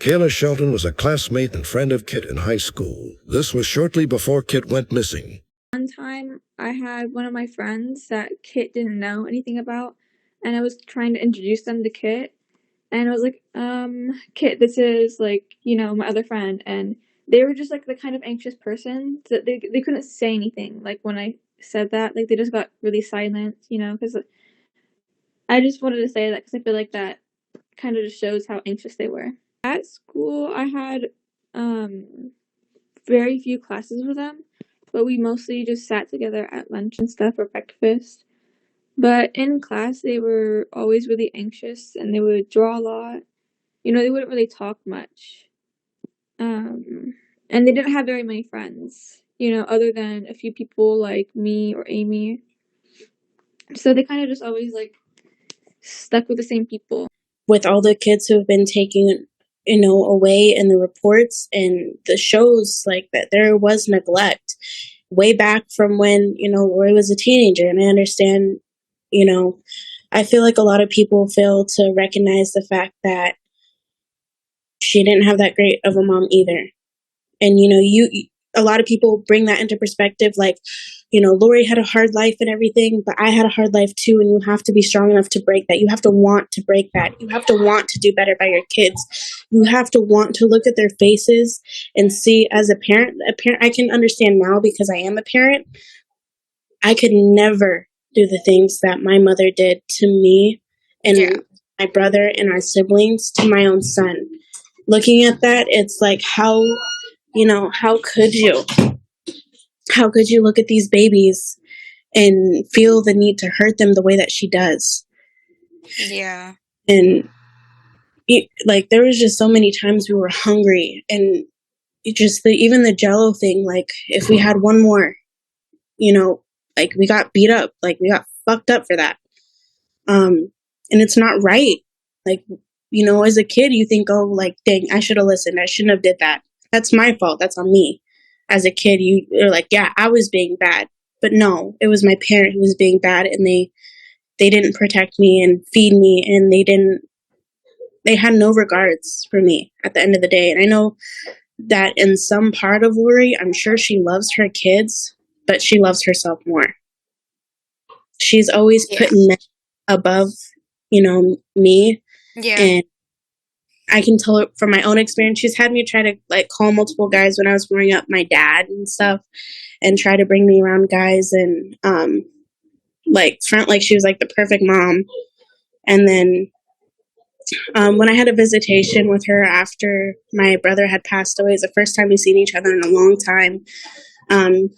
Kayla Shelton was a classmate and friend of Kit in high school. This was shortly before Kit went missing. One time, I had one of my friends that Kit didn't know anything about, and I was trying to introduce them to Kit, and I was like, Kit, this is, like, you know, my other friend, and they were just, like, the kind of anxious person that they couldn't say anything, like, when I said that, like, they just got really silent, you know, because I just wanted to say that because I feel like that kind of just shows how anxious they were. At school, I had, very few classes with them, but we mostly just sat together at lunch and stuff or breakfast. But in class, they were always really anxious and they would draw a lot. You know, they wouldn't really talk much. And they didn't have very many friends, you know, other than a few people like me or Amy. So they kind of just always like stuck with the same people. With all the kids who have been taken, you know, away in the reports and the shows, like that there was neglect way back from when, you know, Lorie was a teenager. And I understand, you know, I feel like a lot of people fail to recognize the fact that she didn't have that great of a mom either. And, you know, a lot of people bring that into perspective, like, you know, Lorie had a hard life and everything, but I had a hard life too, and you have to be strong enough to break that. You have to want to break that. You have to want to do better by your kids. You have to want to look at their faces and see, as a parent, I can understand now because I am a parent. I could never do the things that my mother did to me and my brother and our siblings to my own son. Looking at that, it's like, how, you know, how could you? How could you look at these babies and feel the need to hurt them the way that she does? Yeah. And like, there was just so many times we were hungry, and even the Jello thing, like, if we had one more, you know, like, we got beat up, like, we got fucked up for that. And it's not right. Like, you know, as a kid, you think, oh, like, dang, I should have listened. I shouldn't have did that. That's my fault. That's on me. As a kid, you're like, yeah, I was being bad. But no, it was my parent who was being bad, and they didn't protect me and feed me, and they had no regards for me at the end of the day. And I know that in some part of Lorie, I'm sure she loves her kids, but she loves herself more. She's always putting men above, you know, me. Yeah. And I can tell from my own experience, she's had me try to, like, call multiple guys when I was growing up, my dad and stuff, and try to bring me around guys and, like, front like she was, like, the perfect mom. And then when I had a visitation with her after my brother had passed away, it was the first time we've seen each other in a long time.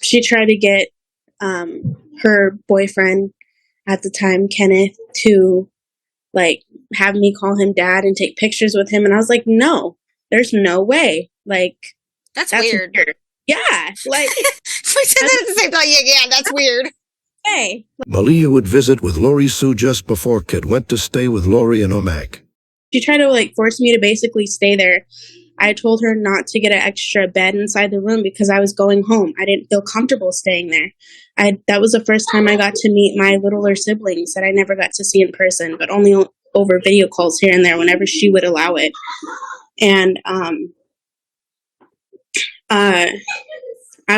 She tried to get her boyfriend at the time, Kenneth, to, like, have me call him dad and take pictures with him. And I was like, no, there's no way. Like, that's weird. Yeah. Like, we said that at the same time. Yeah, that's weird. Hey. Malia would visit with Lorie Sue just before Kit went to stay with Lorie in Omak. She tried to, like, force me to basically stay there. I told her not to get an extra bed inside the room because I was going home. I didn't feel comfortable staying there. That was the first time I got to meet my littler siblings that I never got to see in person, but only over video calls here and there whenever she would allow it. And I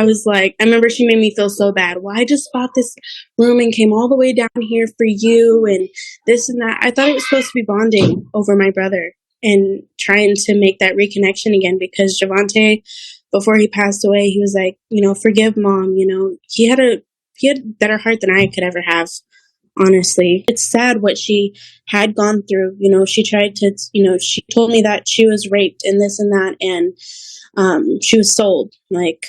was like, I remember she made me feel so bad. Well, I just bought this room and came all the way down here for you and this and that. I thought it was supposed to be bonding over my brother and trying to make that reconnection again, because Javonte, before he passed away, he was like, you know, forgive mom. You know, he had a better heart than I could ever have. Honestly, it's sad what she had gone through. You know, she tried to, you know, she told me that she was raped and this and that, and she was sold. Like,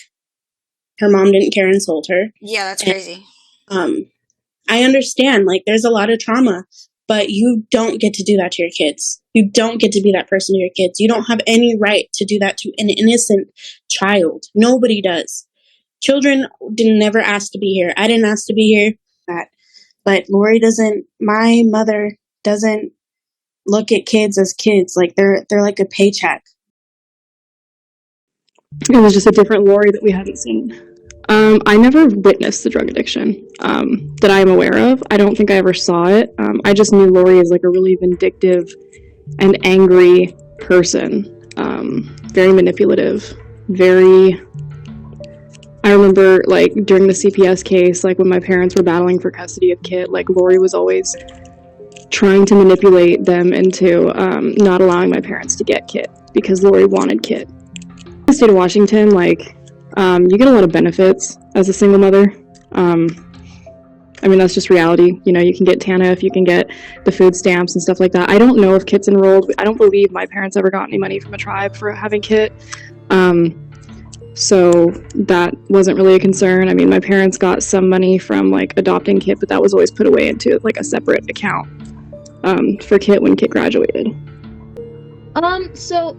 her mom didn't care and sold her. Yeah, that's crazy. I understand, like, there's a lot of trauma, but you don't get to do that to your kids. You don't get to be that person to your kids. You don't have any right to do that to an innocent child. Nobody does. Children never ask to be here. I didn't ask to be here. But Lorie my mother doesn't look at kids as kids. Like, they're like a paycheck. It was just a different Lorie that we hadn't seen. I never witnessed the drug addiction that I'm aware of. I don't think I ever saw it. I just knew Lorie as, like, a really vindictive and angry person. very manipulative, very. I remember, like, during the CPS case, like, when my parents were battling for custody of Kit, like, Lorie was always trying to manipulate them into not allowing my parents to get Kit, because Lorie wanted Kit. In the state of Washington, like, you get a lot of benefits as a single mother. I mean, that's just reality. You know, you can get TANF, you can get the food stamps and stuff like that. I don't know if Kit's enrolled. I don't believe my parents ever got any money from a tribe for having Kit. So that wasn't really a concern. I mean, my parents got some money from, like, adopting Kit, but that was always put away into, like, a separate account for Kit when Kit graduated. So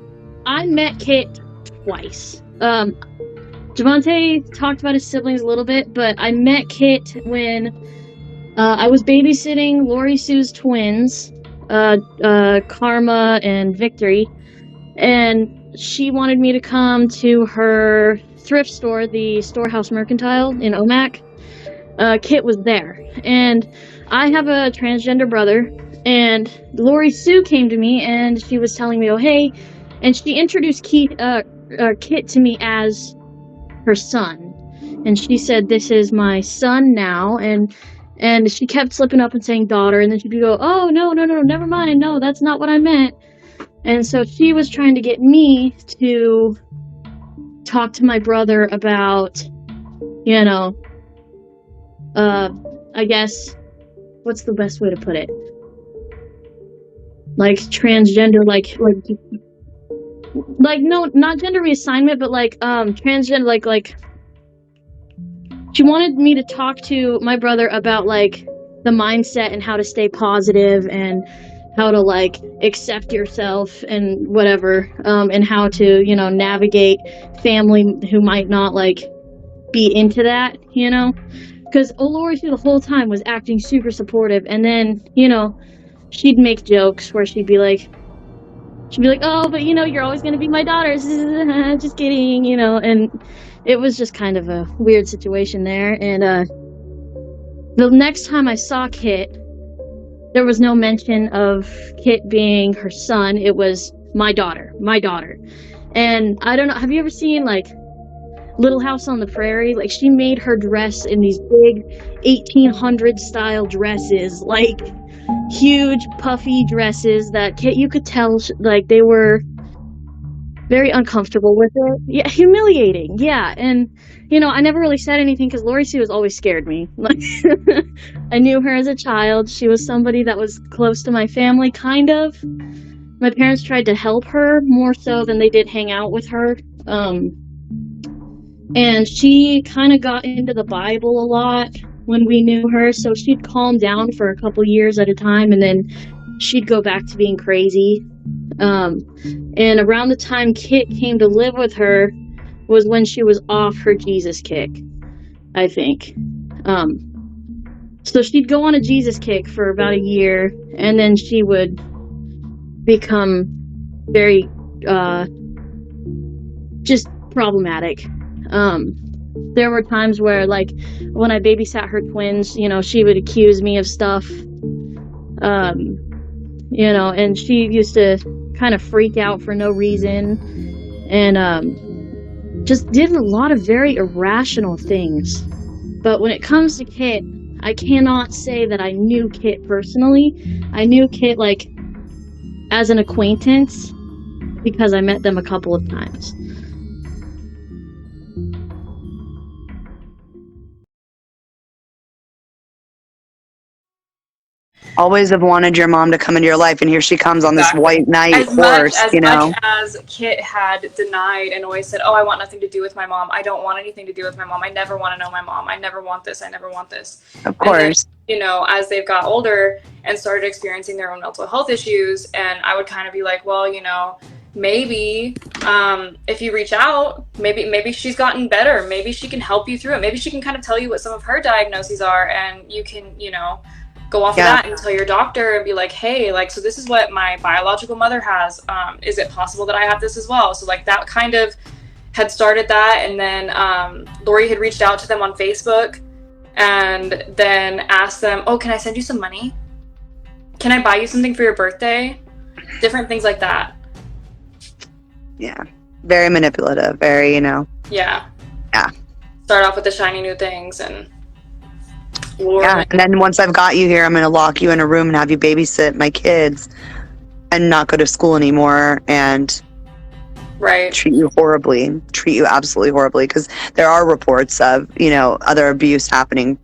I met Kit twice. Javonte talked about his siblings a little bit, but I met Kit when I was babysitting Lorie Sue's twins, Karma and Victory, and she wanted me to come to her thrift store, the Storehouse Mercantile in Omak. Kit was there, and I have a transgender brother, and Lorie Sue came to me, and she was telling me, oh, hey, and she introduced Kit to me as her son, and she said, this is my son now, and she kept slipping up and saying daughter, and then she'd go, oh, no, never mind, no, that's not what I meant. And so she was trying to get me to talk to my brother about, you know, I guess, what's the best way to put it? Like transgender, like no, not gender reassignment, but like transgender, like she wanted me to talk to my brother about like the mindset and how to stay positive and how to like accept yourself and whatever, and how to, you know, navigate family who might not like be into that, you know, because Lorie through the whole time was acting super supportive, and then, you know, she'd make jokes where she'd be like, oh, but you know, you're always gonna be my daughter. Just kidding, you know. And it was just kind of a weird situation there. And the next time I saw Kit, there was no mention of Kit being her son. It was my daughter. And I don't know, have you ever seen like Little House on the Prairie? Like, she made her dress in these big 1800 style dresses, like huge puffy dresses that Kit, you could tell like they were very uncomfortable with it. Yeah, humiliating. Yeah, and you know, I never really said anything because Lorie Sue has always scared me. Like, I knew her as a child. She was somebody that was close to my family, kind of. My parents tried to help her more so than they did hang out with her. And she kind of got into the Bible a lot when we knew her, so she'd calm down for a couple years at a time, and then she'd go back to being crazy. And around the time Kit came to live with her was when she was off her Jesus kick, I think. So she'd go on a Jesus kick for about a year, and then she would become very, just problematic. There were times where, like, when I babysat her twins, you know, she would accuse me of stuff, you know, and she used to kind of freak out for no reason, and just did a lot of very irrational things. But when it comes to Kit, I cannot say that I knew Kit personally. I knew Kit, like, as an acquaintance, because I met them a couple of times. Always have wanted your mom to come into your life, and here she comes on this white knight horse, As you know. much as Kit had denied and always said, oh, I want nothing to do with my mom. I don't want anything to do with my mom. I never want to know my mom. I never want this. I never want this. Of course. And then, you know, as they've got older and started experiencing their own mental health issues, and I would kind of be like, well, you know, maybe if you reach out, maybe she's gotten better. Maybe she can help you through it. Maybe she can kind of tell you what some of her diagnoses are, and you can, you know, go off of that and tell your doctor and be like, hey, like, so this is what my biological mother has. Is it possible that I have this as well? So like that kind of had started that. And then Lorie had reached out to them on Facebook and then asked them, oh, can I send you some money? Can I buy you something for your birthday? Different things like that. Yeah. Very manipulative. Very, Yeah. Yeah. Start off with the shiny new things and lure Yeah. them And then once I've got you here, I'm going to lock you in a room and have you babysit my kids and not go to school anymore and right. treat you horribly. Treat you absolutely horribly, because there are reports of, other abuse happening.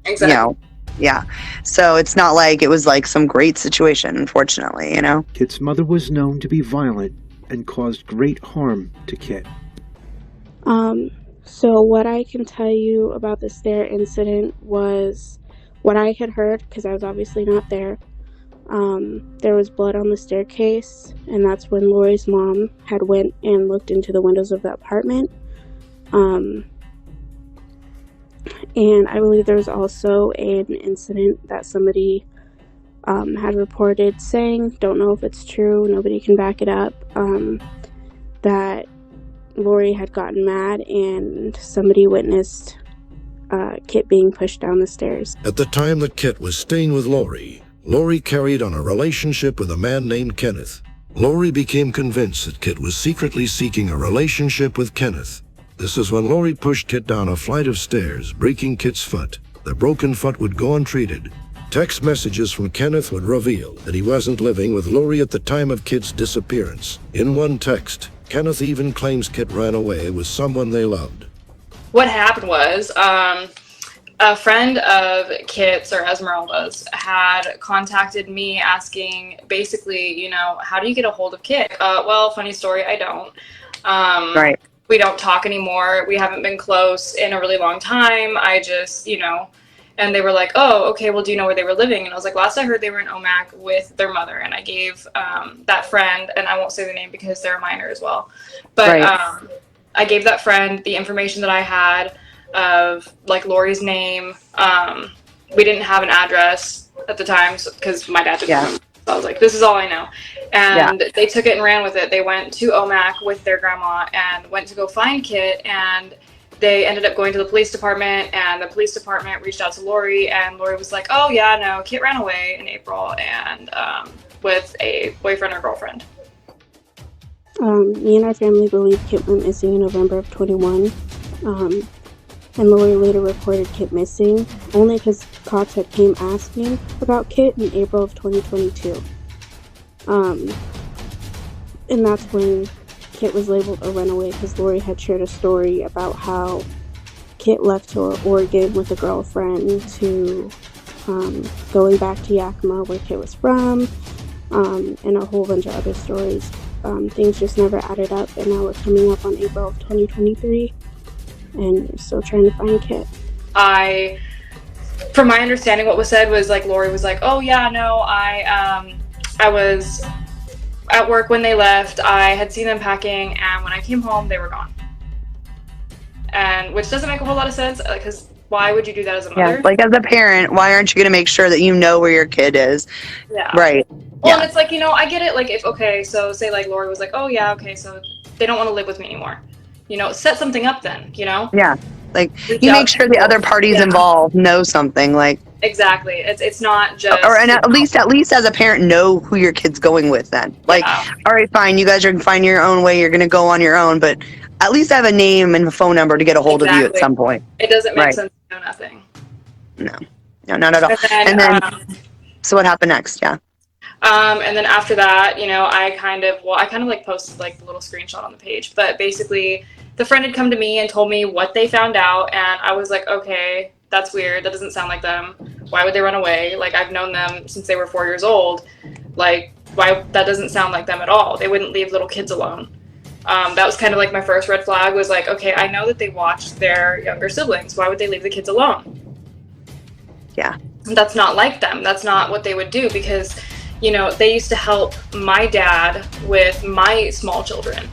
Exactly. Yeah. So it's not like it was like some great situation, unfortunately, Kit's mother was known to be violent and caused great harm to Kit. So what I can tell you about the stair incident was what I had heard, because I was obviously not there. There was blood on the staircase, and that's when Lorie's mom had went and looked into the windows of the apartment. And I believe there was also an incident that somebody had reported saying, don't know if it's true, nobody can back it up, that Lorie had gotten mad and somebody witnessed Kit being pushed down the stairs. At the time that Kit was staying with Lorie, Lorie carried on a relationship with a man named Kenneth. Lorie became convinced that Kit was secretly seeking a relationship with Kenneth. This is when Lorie pushed Kit down a flight of stairs, breaking Kit's foot. The broken foot would go untreated. Text messages from Kenneth would reveal that he wasn't living with Lorie at the time of Kit's disappearance. In one text, Kenneth even claims Kit ran away with someone they loved. What happened was, a friend of Kit's or Esmeralda's had contacted me asking, basically, how do you get a hold of Kit? Well, funny story, I don't. Right. We don't talk anymore. We haven't been close in a really long time. I just, and they were like, oh, okay, well, do you know where they were living? And I was like, last I heard they were in Omak with their mother. And I gave that friend, and I won't say the name because they're a minor as well, but I gave that friend the information that I had of like Lorie's name. We didn't have an address at the time because my dad didn't remember. So I was like, this is all I know. And they took it and ran with it. They went to Omak with their grandma and went to go find Kit, and they ended up going to the police department, and the police department reached out to Lorie, and Lorie was like, oh yeah, no, Kit ran away in April and with a boyfriend or girlfriend. Me and our family believe Kit went missing in November of 21. And Lorie later reported Kit missing, only because cops had came asking about Kit in April of 2022. And that's when Kit was labeled a runaway, because Lorie had shared a story about how Kit left to Oregon with a girlfriend to going back to Yakima, where Kit was from, and a whole bunch of other stories. Things just never added up, and now we're coming up on April of 2023. And we're still trying to find Kit. From my understanding, what was said was like Lorie was like, oh yeah, no, I was at work when they left. I had seen them packing, and when I came home, they were gone. And which doesn't make a whole lot of sense, because why would you do that as a mother? Yeah, like as a parent, why aren't you going to make sure that you know where your kid is? Yeah. Right. Well, and it's like, I get it. Like, so say like Lorie was like, oh yeah, okay, so they don't want to live with me anymore. Set something up then, Yeah. Like, you make sure the other parties involved know something, like. Exactly. It's not just. Or and at least as a parent, know who your kid's going with then. Like, all right, fine, you guys are going to find your own way, you're going to go on your own, but at least have a name and a phone number to get a hold of you at some point. It doesn't make sense to know nothing. No, not at all. And then so what happened next? Yeah. And then after that, I kind of like posted like the little screenshot on the page, but basically the friend had come to me and told me what they found out, and I was like, okay, that's weird. That doesn't sound like them. Why would they run away? Like, I've known them since they were 4 years old. Like, why? That doesn't sound like them at all. They wouldn't leave little kids alone. That was kind of like my first red flag, was like, okay, I know that they watched their younger siblings. Why would they leave the kids alone? Yeah. That's not like them. That's not what they would do, because, they used to help my dad with my small children.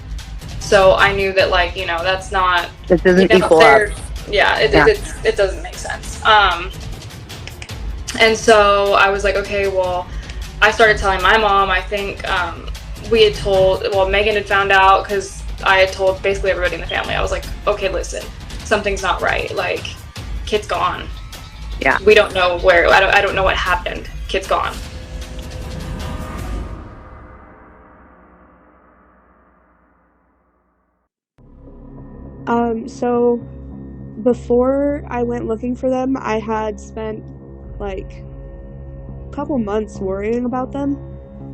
So I knew that, like, that's not. This doesn't equal up. Yeah, it doesn't make sense. And so I was like, okay, well, I started telling my mom. I think Megan had found out, because I had told basically everybody in the family. I was like, okay, listen, something's not right. Like, Kit's gone. Yeah. We don't know where. I don't know what happened. Kit's gone. So before I went looking for them, I had spent like a couple months worrying about them,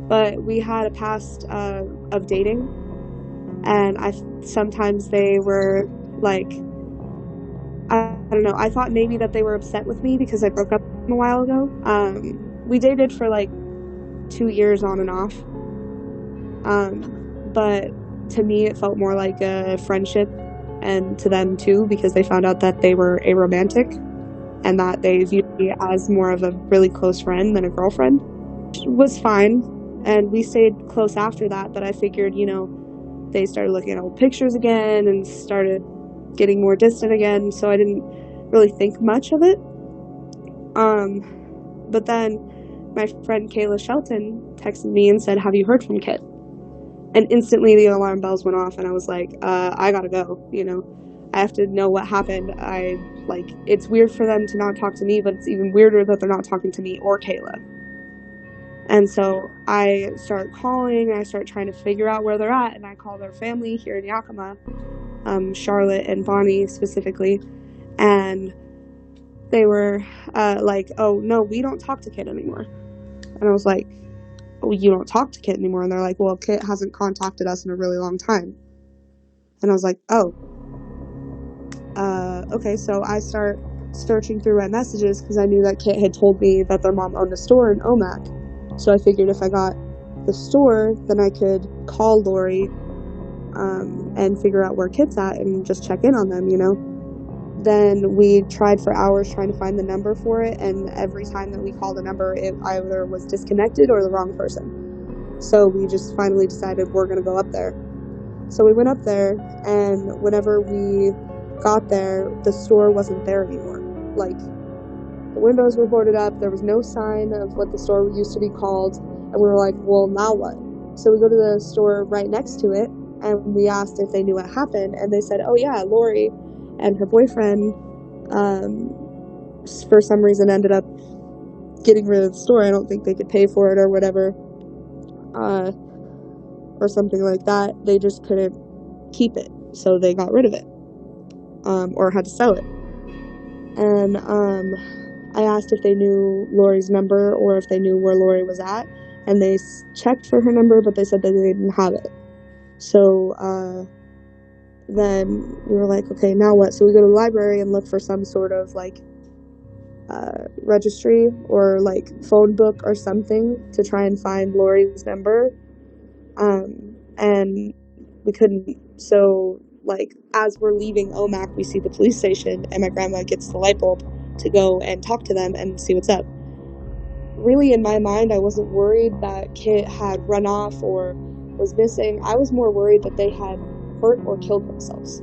but we had a past of dating, and sometimes they were like, I don't know, I thought maybe that they were upset with me because I broke up a while ago. We dated for like 2 years on and off, but to me it felt more like a friendship, and to them too, because they found out that they were aromantic and that they viewed me as more of a really close friend than a girlfriend. It was fine, and we stayed close after that, but I figured, they started looking at old pictures again and started getting more distant again, so I didn't really think much of it. But then my friend Kayla Shelton texted me and said, "Have you heard from Kit?" And instantly the alarm bells went off, and I was like, I gotta go, I have to know what happened. It's weird for them to not talk to me, but it's even weirder that they're not talking to me or Kayla. And so I start calling, and I start trying to figure out where they're at, and I call their family here in Yakima, Charlotte and Bonnie specifically, and they were like, "Oh, no, we don't talk to Kit anymore." And I was like, "Oh, you don't talk to Kit anymore?" And they're like, "Well, Kit hasn't contacted us in a really long time." And I was like, "Oh, okay." So I start searching through my messages because I knew that Kit had told me that their mom owned a store in Omak. So I figured if I got the store, then I could call Lorie and figure out where Kit's at and just check in on them, Then we tried for hours trying to find the number for it, and every time that we called the number, it either was disconnected or the wrong person. So we just finally decided we're going to go up there. So we went up there, and whenever we got there, the store wasn't there anymore. Like, the windows were boarded up, there was no sign of what the store used to be called, and we were like, well, now what? So we go to the store right next to it, and we asked if they knew what happened, and they said, oh yeah, Lorie and her boyfriend, for some reason ended up getting rid of the store. I don't think they could pay for it or whatever, or something like that. They just couldn't keep it, so they got rid of it, or had to sell it. And I asked if they knew Lorie's number or if they knew where Lorie was at, and they checked for her number, but they said that they didn't have it. So then we were like, okay, now what? So we go to the library and look for some sort of like registry or like phone book or something to try and find Lorie's number, and we couldn't. So like as we're leaving Omak, we see the police station, and my grandma gets the light bulb to go and talk to them and see what's up. Really, in my mind, I wasn't worried that Kit had run off or was missing. I was more worried that they had hurt or killed themselves.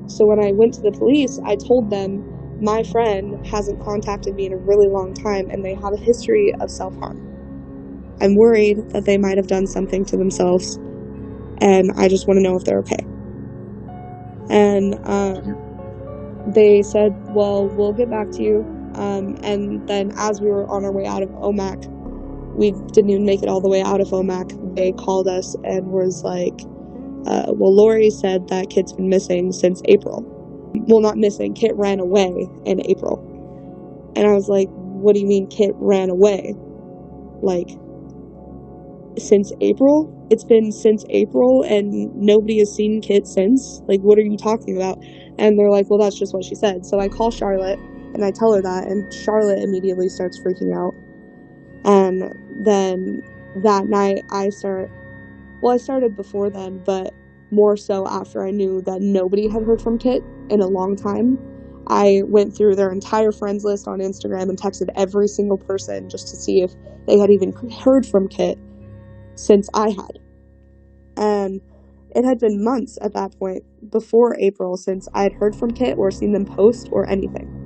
So when I went to the police, I told them my friend hasn't contacted me in a really long time, and they have a history of self-harm. I'm worried that they might have done something to themselves, and I just want to know if they're okay. And they said, well, we'll get back to you. And then as we were on our way out of Omak, we didn't even make it all the way out of Omak, they called us and was like, well, Lorie said that Kit's been missing since April. Well, not missing, Kit ran away in April. And I was like, what do you mean Kit ran away? Like, since April? It's been since April and nobody has seen Kit since? Like, what are you talking about? And they're like, well, that's just what she said. So I call Charlotte and I tell her that, and Charlotte immediately starts freaking out. And then that night I started before then, but more so after I knew that nobody had heard from Kit in a long time. I went through their entire friends list on Instagram and texted every single person just to see if they had even heard from Kit since I had. And it had been months at that point, before April, since I had heard from Kit or seen them post or anything.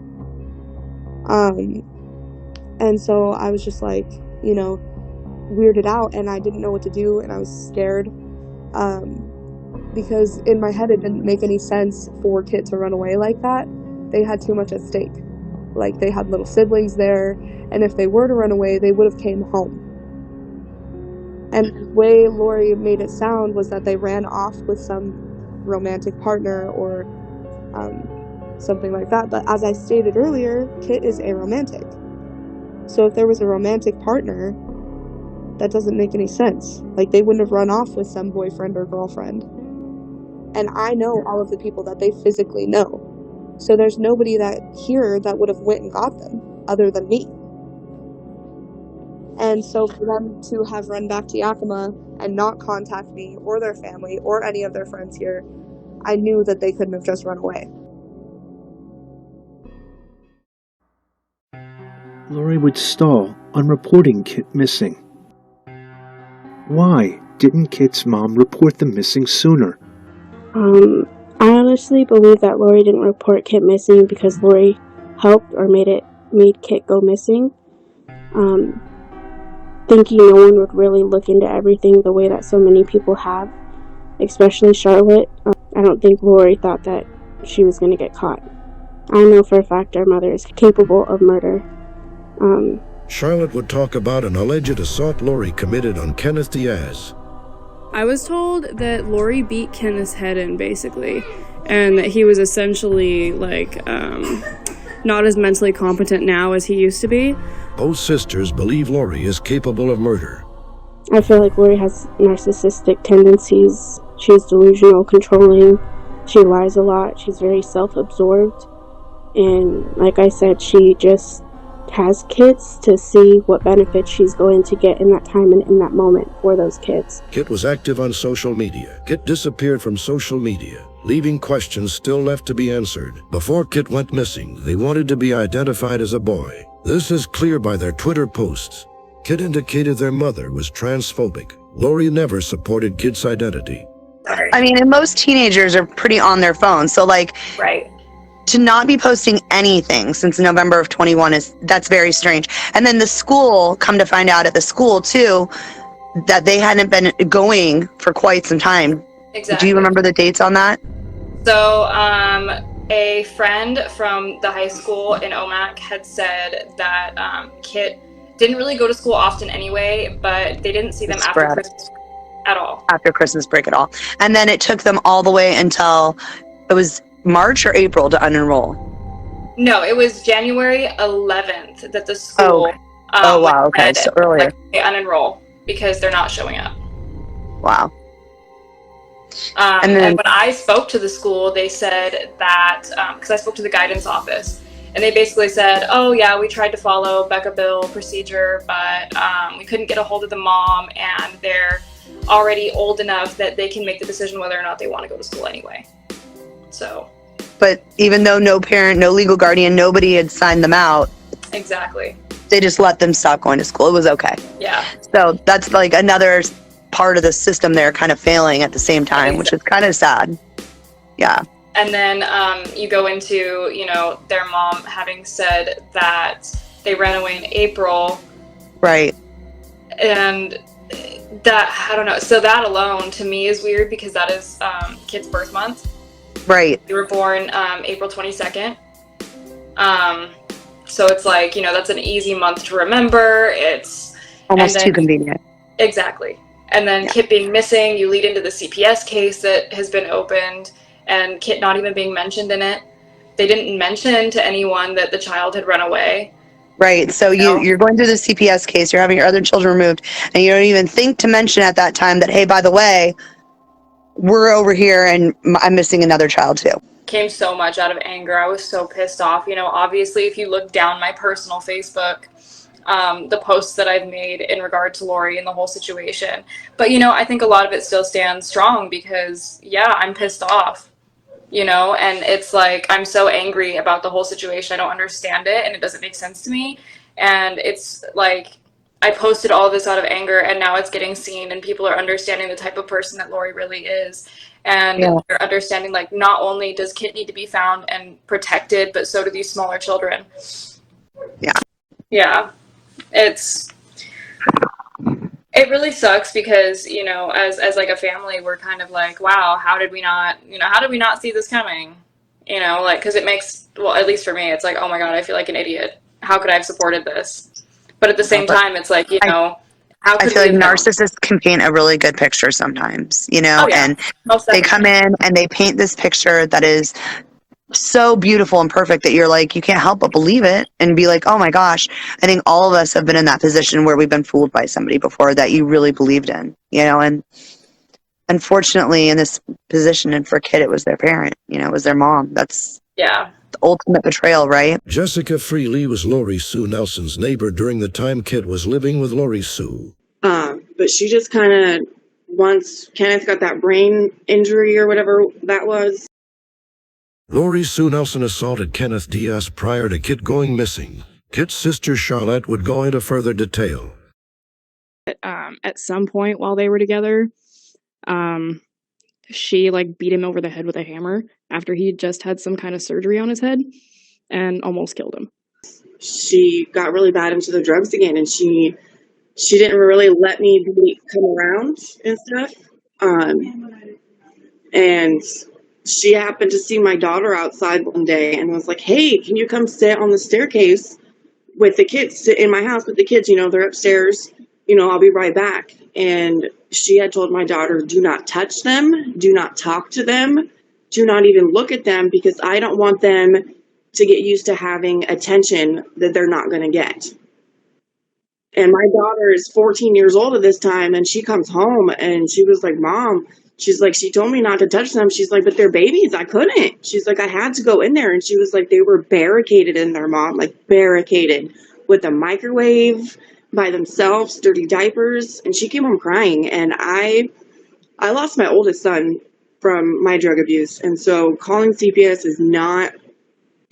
And so I was just like, weirded out, and I didn't know what to do, and I was scared, because in my head it didn't make any sense for Kit to run away like that. They had too much at stake. Like, they had little siblings there, and if they were to run away, they would have came home. And the way Lorie made it sound was that they ran off with some romantic partner or something like that. But as I stated earlier, Kit is aromantic. So if there was a romantic partner, that doesn't make any sense. Like, they wouldn't have run off with some boyfriend or girlfriend. And I know all of the people that they physically know. So there's nobody that here that would have went and got them other than me. And so for them to have run back to Yakima and not contact me or their family or any of their friends here, I knew that they couldn't have just run away. Lorie would stall on reporting Kit missing. Why didn't Kit's mom report them missing sooner? I honestly believe that Lorie didn't report Kit missing because Lorie helped or made Kit go missing. Thinking no one would really look into everything the way that so many people have, especially Charlotte. I don't think Lorie thought that she was going to get caught. I know for a fact our mother is capable of murder. Charlotte would talk about an alleged assault Lorie committed on Kenneth Diaz. I was told that Lorie beat Kenneth's head in, basically, and that he was essentially, not as mentally competent now as he used to be. Both sisters believe Lorie is capable of murder. I feel like Lorie has narcissistic tendencies. She's delusional, controlling. She lies a lot. She's very self-absorbed. And like I said, she just has kids to see what benefits she's going to get in that time and in that moment for those kids. Kit was active on social media. Kit disappeared from social media, leaving questions still left to be answered. Before Kit went missing, they wanted to be identified as a boy. This is clear by their Twitter posts. Kit indicated their mother was transphobic. Lorie never supported Kit's identity. I mean, and most teenagers are pretty on their phones, so Right. to not be posting anything since November of 21 that's very strange. And then the school, come to find out at the school too, that they hadn't been going for quite some time. Exactly. Do you remember the dates on that? So, a friend from the high school in Omak had said that Kit didn't really go to school often anyway, but they didn't see them after Christmas at all. After Christmas break at all. And then it took them all the way until it was March or April to unenroll. No, it was January 11th that the school wow, okay, so earlier. They unenroll because they're not showing up. Wow. And when I spoke to the school, they said that, because I spoke to the guidance office, and they basically said, oh yeah, we tried to follow Becca Bill procedure, but we couldn't get a hold of the mom, and they're already old enough that they can make the decision whether or not they want to go to school anyway. So. But even though no parent, no legal guardian, nobody had signed them out. Exactly. They just let them stop going to school. It was okay. Yeah. So that's like another part of the system there kind of failing at the same time, which is kind of sad. Yeah. And then you go into, their mom having said that they ran away in April. Right. And that, I don't know. So that alone to me is weird because that is Kit's birth month. Right. They were born April 22nd. So it's like, that's an easy month to remember. It's almost too convenient. Exactly. And then Kit being missing, you lead into the CPS case that has been opened, and Kit not even being mentioned in it. They didn't mention to anyone that the child had run away. Right. So you're going through the CPS case, you're having your other children removed, and you don't even think to mention at that time that, hey, by the way, we're over here and I'm missing another child too. Came so much out of anger. I was so pissed off. Obviously, if you look down my personal Facebook, the posts that I've made in regard to Lorie and the whole situation. But, I think a lot of it still stands strong because, I'm pissed off, and it's like, I'm so angry about the whole situation. I don't understand it and it doesn't make sense to me. And it's like, I posted all of this out of anger and now it's getting seen and people are understanding the type of person that Lorie really is. And they're understanding, like, not only does Kit need to be found and protected, but so do these smaller children. Yeah. Yeah. It really sucks because, as like a family, we're kind of like, wow, how did we not see this coming? Because it makes, well, at least for me, it's like, oh my God, I feel like an idiot. How could I have supported this? But at the same time, it's like, how could I feel like narcissists can paint a really good picture sometimes, Oh, yeah. and they come in and they paint this picture that is so beautiful and perfect that you're like, you can't help but believe it and be like, oh my gosh. I think all of us have been in that position where we've been fooled by somebody before that you really believed in, and unfortunately in this position, and for Kit, it was their parent, it was their mom. That's the ultimate betrayal, right? Jessica Freely was Lorie Sue Nelson's neighbor during the time Kit was living with Lorie Sue. But she just kind of, once Kenneth got that brain injury or whatever that was. Lorie Sue Nelson assaulted Kenneth Diaz prior to Kit going missing. Kit's sister Charlotte would go into further detail. At some point while they were together, she beat him over the head with a hammer after he just had some kind of surgery on his head and almost killed him. She got really bad into the drugs again, and she didn't really let me come around and stuff. And she happened to see my daughter outside one day and was like, hey, can you come sit on the staircase with the kids, sit in my house with the kids, they're upstairs, I'll be right back. And she had told my daughter, do not touch them, do not talk to them, do not even look at them, because I don't want them to get used to having attention that they're not going to get. And my daughter is 14 years old at this time, and she comes home and she was like, Mom, she's like, she told me not to touch them. She's like, but they're babies. I couldn't. She's like, I had to go in there. And she was like, they were barricaded in there, Mom, barricaded with a microwave by themselves, dirty diapers. And she came home crying. And I lost my oldest son from my drug abuse. And so calling CPS is not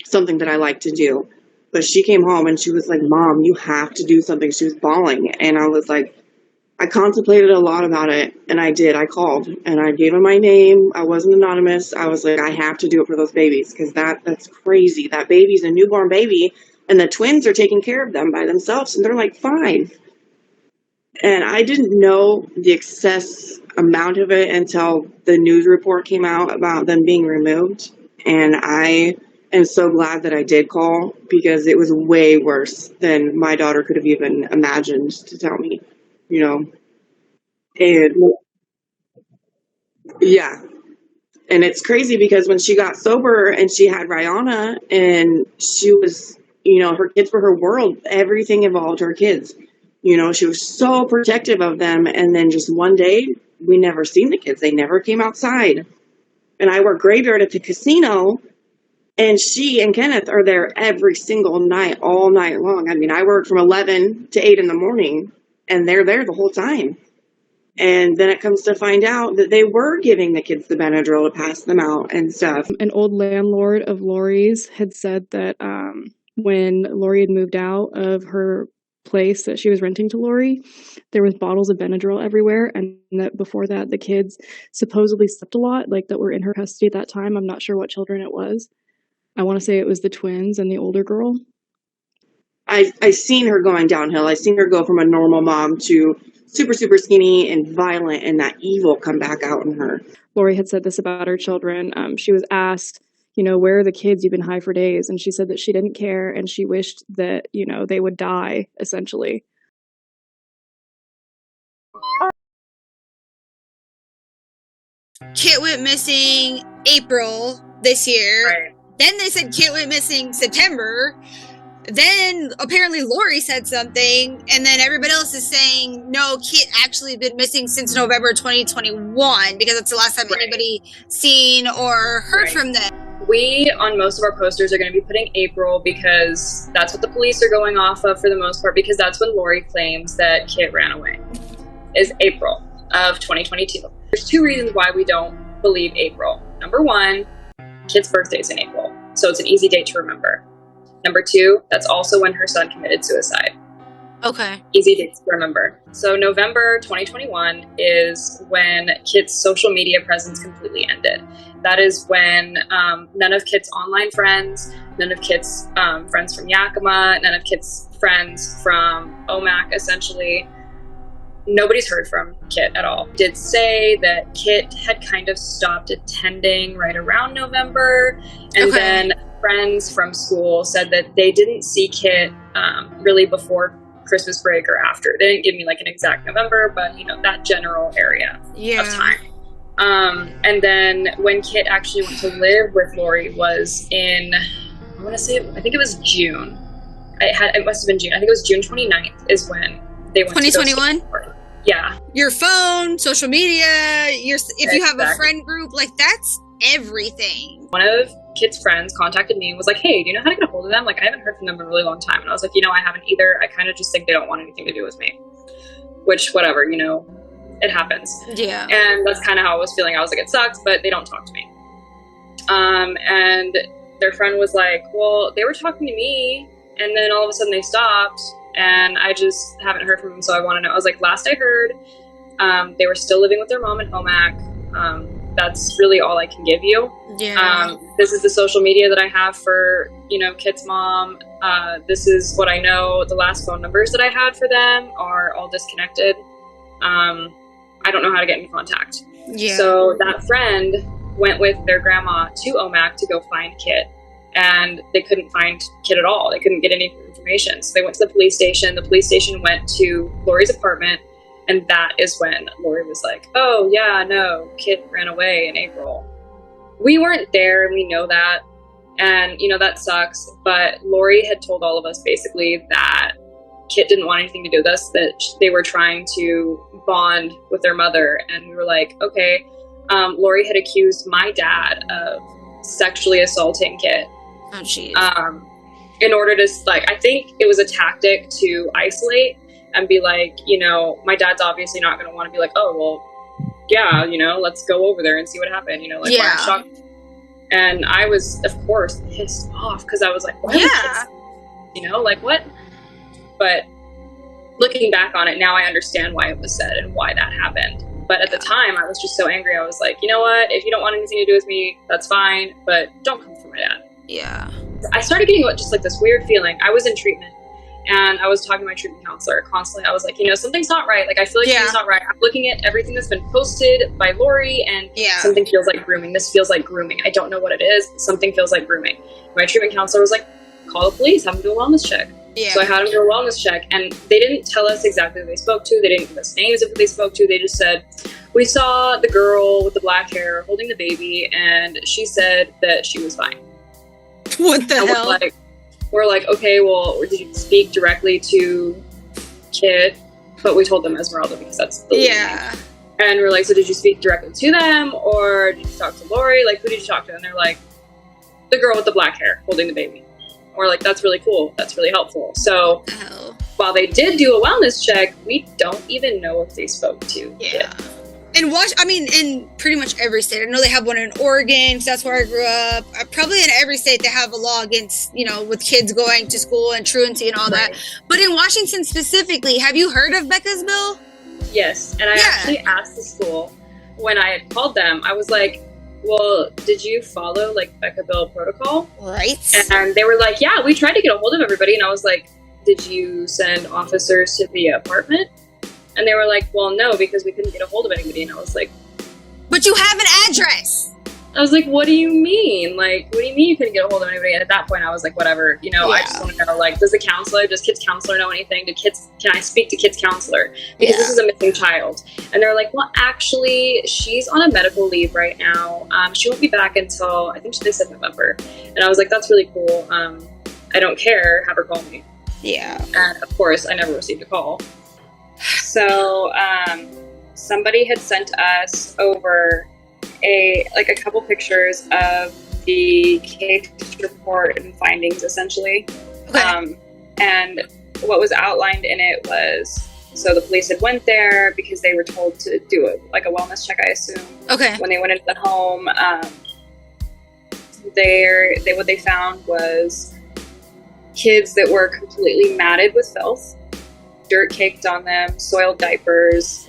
something that I like to do. But she came home and she was like, Mom, you have to do something. She was bawling. And I was like, I contemplated a lot about it, and I did. I called, and I gave him my name. I wasn't anonymous. I was like, I have to do it for those babies, because that's crazy. That baby's a newborn baby, and the twins are taking care of them by themselves, and they're 5. And I didn't know the excess amount of it until the news report came out about them being removed. And I am so glad that I did call, because it was way worse than my daughter could have even imagined to tell me. And yeah, and it's crazy because when she got sober and she had Rihanna, and she was, her kids were her world, everything involved her kids, she was so protective of them. And then just one day, we never seen the kids. They never came outside. And I work graveyard at the casino, and she and Kenneth are there every single night, all night long. I mean, I work from 11 to 8 in the morning, and they're there the whole time. And then it comes to find out that they were giving the kids the Benadryl to pass them out and stuff. An old landlord of Lorie's had said that when Lorie had moved out of her place that she was renting to Lorie, there was bottles of Benadryl everywhere, and that before that the kids supposedly slept a lot, that were in her custody at that time. I'm not sure what children it was. I want to say it was the twins and the older girl. I seen her going downhill. I seen her go from a normal mom to super, super skinny and violent, and that evil come back out in her. Lorie had said this about her children. She was asked, where are the kids? You've been high for days. And she said that she didn't care, and she wished that, they would die, essentially. Kit went missing April this year. Right. Then they said Kit went missing September. Then apparently Lorie said something, and then everybody else is saying no, Kit actually been missing since November 2021, because that's the last time anybody seen or heard from them. We, on most of our posters, are going to be putting April, because that's what the police are going off of for the most part, because that's when Lorie claims that Kit ran away, is April of 2022. There's 2 reasons why we don't believe April. Number 1, Kit's birthday is in April, so it's an easy date to remember. Number 2, that's also when her son committed suicide. Okay. Easy dates to remember. So November 2021 is when Kit's social media presence completely ended. That is when none of Kit's online friends, none of Kit's friends from Yakima, none of Kit's friends from OMAC, essentially, nobody's heard from Kit at all. Did say that Kit had kind of stopped attending right around November, and then friends from school said that they didn't see Kit really before Christmas break or after. They didn't give me an exact November, but that general area of time. And then when Kit actually went to live with Lorie was in, I think it was June. It must have been June. I think it was June 29th is when they went 2021? to go. Yeah. Your phone, social media, if you have a friend group, like that's everything. One of Kit's friends contacted me and was like, hey, do you know how to get a hold of them? Like, I haven't heard from them in a really long time. And I was like, I haven't either. I kind of just think they don't want anything to do with me. Which, whatever, it happens. Yeah. And that's kind of how I was feeling. I was like, it sucks, but they don't talk to me. And their friend was like, well, they were talking to me, and then all of a sudden they stopped, and I just haven't heard from them, so I want to know. I was like, last I heard, they were still living with their mom in Homac. That's really all I can give you. Yeah. This is the social media that I have for, Kit's mom. This is what I know. The last phone numbers that I had for them are all disconnected. I don't know how to get in contact. Yeah. So that friend went with their grandma to Omak to go find Kit, and they couldn't find Kit at all. They couldn't get any information. So they went to the police station. The police station went to Lorie's apartment, and that is when Lorie was like, oh yeah, no, Kit ran away in April. We weren't there, and we know that, and that sucks, but Lorie had told all of us basically that Kit didn't want anything to do with us, that they were trying to bond with their mother, and we were like, okay. Lorie had accused my dad of sexually assaulting Kit. Oh, jeez. In order to, I think it was a tactic to isolate and be like, my dad's obviously not going to want to be like, oh, well, yeah, let's go over there and see what happened, Yeah. why I'm shocked. And I was, of course, pissed off because I was like, why what? But looking back on it, now I understand why it was said and why that happened. But at the time, I was just so angry. I was like, you know what? If you don't want anything to do with me, that's fine. But don't come for my dad. Yeah. I started getting just this weird feeling. I was in treatment, and I was talking to my treatment counselor constantly. I was like, something's not right. I feel like something's not right. I'm looking at everything that's been posted by Lorie, and something feels like grooming. This feels like grooming. I don't know what it is, but something feels like grooming. My treatment counselor was like, call the police, have them do a wellness check. Yeah. So I had them do a wellness check, and they didn't tell us exactly who they spoke to. They didn't give us names of who they spoke to. They just said, we saw the girl with the black hair holding the baby, and she said that she was fine. What the hell? We're like, okay, well, did you speak directly to Kit? But we told them Esmeralda because that's the lead name. And we're like, so did you speak directly to them, or did you talk to Lorie? Who did you talk to? And they're like, the girl with the black hair holding the baby. Or that's really cool. That's really helpful. So while they did do a wellness check, we don't even know if they spoke to Kit. And in pretty much every state. I know they have one in Oregon, because that's where I grew up. Probably in every state they have a law against, with kids going to school and truancy and all that. But in Washington specifically, have you heard of Becca's Bill? Yes. And I actually asked the school when I had called them, I was like, well, did you follow Becca Bill protocol? Right. And they were like, yeah, we tried to get a hold of everybody. And I was like, did you send officers to the apartment? And they were like, well, no, because we couldn't get a hold of anybody. And I was like, but you have an address. I was like, what do you mean? What do you mean you couldn't get a hold of anybody? And at that point, I was like, whatever. I just want to know, does Kit's counselor know anything? Can I speak to Kit's counselor? Because this is a missing child. And they're like, well, actually, she's on a medical leave right now. She won't be back until, I think they said November. And I was like, that's really cool. I don't care. Have her call me. Yeah. And of course, I never received a call. So somebody had sent us over a couple pictures of the case report and findings, essentially. Okay. And what was outlined in it was, so the police had went there because they were told to do a wellness check, I assume. Okay. When they went into the home, what they found was kids that were completely matted with filth, dirt caked on them, soiled diapers.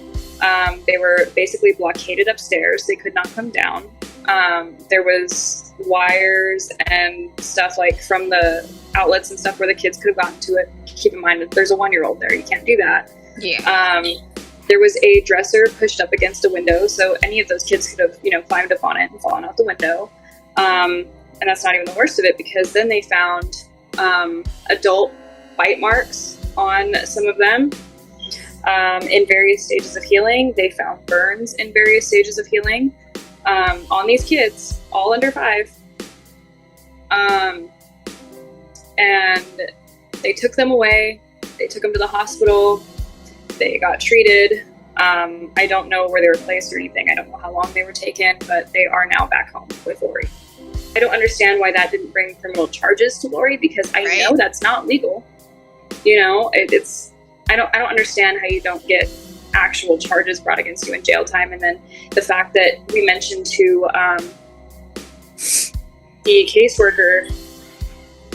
They were basically blockaded upstairs. They could not come down. There was wires and stuff from the outlets and stuff where the kids could have gotten to it. Keep in mind that there's a 1-year-old there. You can't do that. Yeah. There was a dresser pushed up against a window, so any of those kids could have climbed up on it and fallen out the window. And that's not even the worst of it, because then they found adult bite marks on some of them. in various stages of healing. They found burns in various stages of healing on these kids, all under 5. And they took them away. They took them to the hospital. They got treated. I don't know where they were placed or anything. I don't know how long they were taken, but they are now back home with Lorie. I don't understand why that didn't bring criminal charges to Lorie, because I know that's not legal. You know, it's I don't understand how you don't get actual charges brought against you in jail time. And then the fact that we mentioned to the caseworker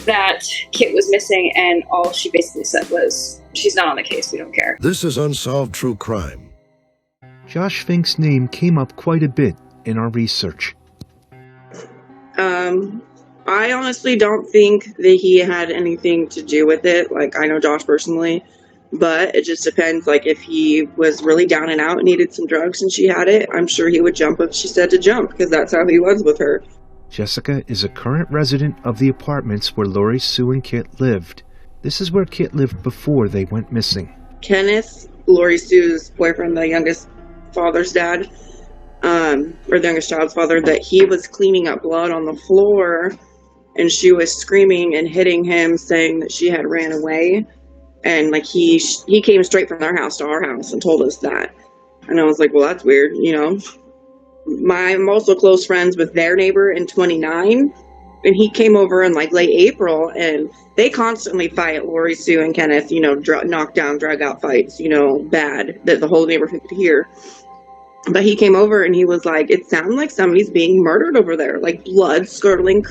that Kit was missing, and all she basically said was, she's not on the case, we don't care. This is Unsolved True Crime. Josh Fink's name came up quite a bit in our research. I honestly don't think that he had anything to do with it. Like, I know Josh personally, but it just depends. Like, if he was really down and out and needed some drugs and she had it, I'm sure he would jump if she said to jump, because that's how he was with her. Jessica is a current resident of the apartments where Lorie Sue and Kit lived. This is where Kit lived before they went missing. Kenneth, Lorie Sue's boyfriend, the youngest father's dad, or the youngest child's father, that he was cleaning up blood on the floor, and she was screaming and hitting him, saying that she had ran away. And like he came straight from their house to our house and told us that. And I was like, well, that's weird, you know. I'm also close friends with their neighbor in 29, and he came over in like late April, and they constantly fight, Lorie Sue and Kenneth, you know, knock down, drag out fights, you know, bad, that the whole neighborhood could hear. But he came over and he was like, it sounds like somebody's being murdered over there, like blood-curdling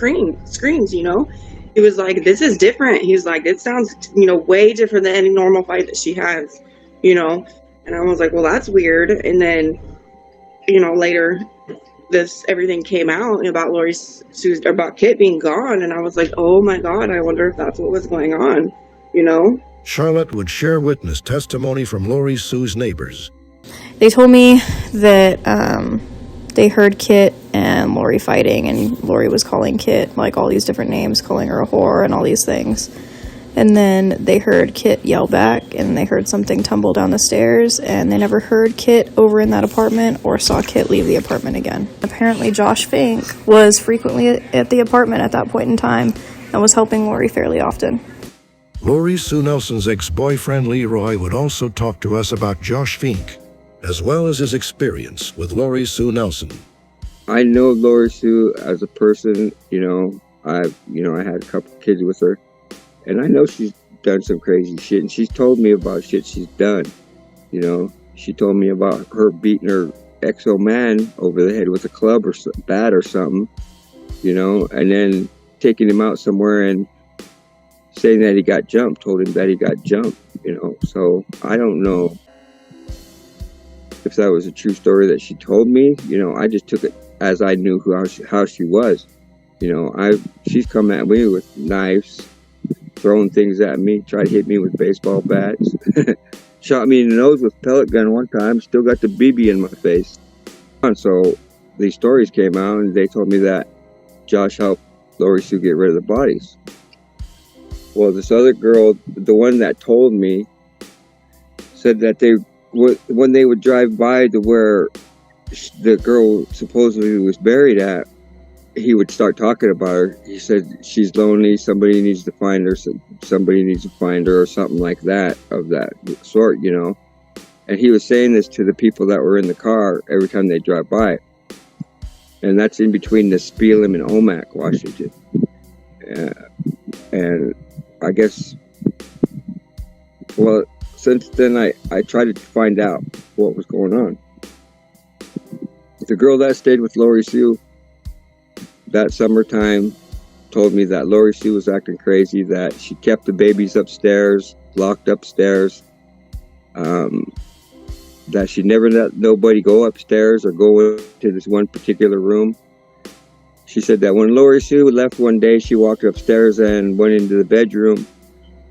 screams, you know. He was like, this is different. He's like, it sounds, you know, way different than any normal fight that she has, you know. And I was like, well, that's weird. And then, you know, later, everything came out about Lorie Sue's, about Kit being gone, and I was like, oh my God, I wonder if that's what was going on, you know? Charlotte would share witness testimony from Lorie Sue's neighbors. They told me that they heard Kit and Lorie fighting, and Lorie was calling Kit like all these different names, calling her a whore and all these things. And then they heard Kit yell back, and they heard something tumble down the stairs, and they never heard Kit over in that apartment or saw Kit leave the apartment again. Apparently Josh Fink was frequently at the apartment at that point in time and was helping Lorie fairly often. Lorie Sue Nelson's ex-boyfriend Leroy would also talk to us about Josh Fink, as well as his experience with Lorie Sue Nelson. I know Lorie Sue as a person, you know, I had a couple kids with her. And I know she's done some crazy shit, and she's told me about shit she's done. You know, she told me about her beating her ex-old man over the head with a club or bat or something, you know, and then taking him out somewhere and saying that he got jumped, told him that he got jumped, you know. So I don't know if that was a true story that she told me. You know, I just took it as I knew how she was. You know, she's come at me with knives, throwing things at me, tried to hit me with baseball bats, shot me in the nose with a pellet gun one time, still got the BB in my face. And so these stories came out, and they told me that Josh helped Lorie Sue get rid of the bodies. Well, this other girl, the one that told me, said that when they would drive by to where the girl supposedly was buried at, he would start talking about her. He said, she's lonely, somebody needs to find her, somebody needs to find her, or something like that, of that sort, you know. And he was saying this to the people that were in the car every time they drive by. And that's in between the Spelem and Omak, Washington. And I guess, well, since then I tried to find out what was going on. The girl that stayed with Lorie Sue that summertime told me that Lorie Sue was acting crazy, that she kept the babies upstairs, locked upstairs, that she never let nobody go upstairs or go into this one particular room. She said that when Lorie Sue left one day, she walked upstairs and went into the bedroom,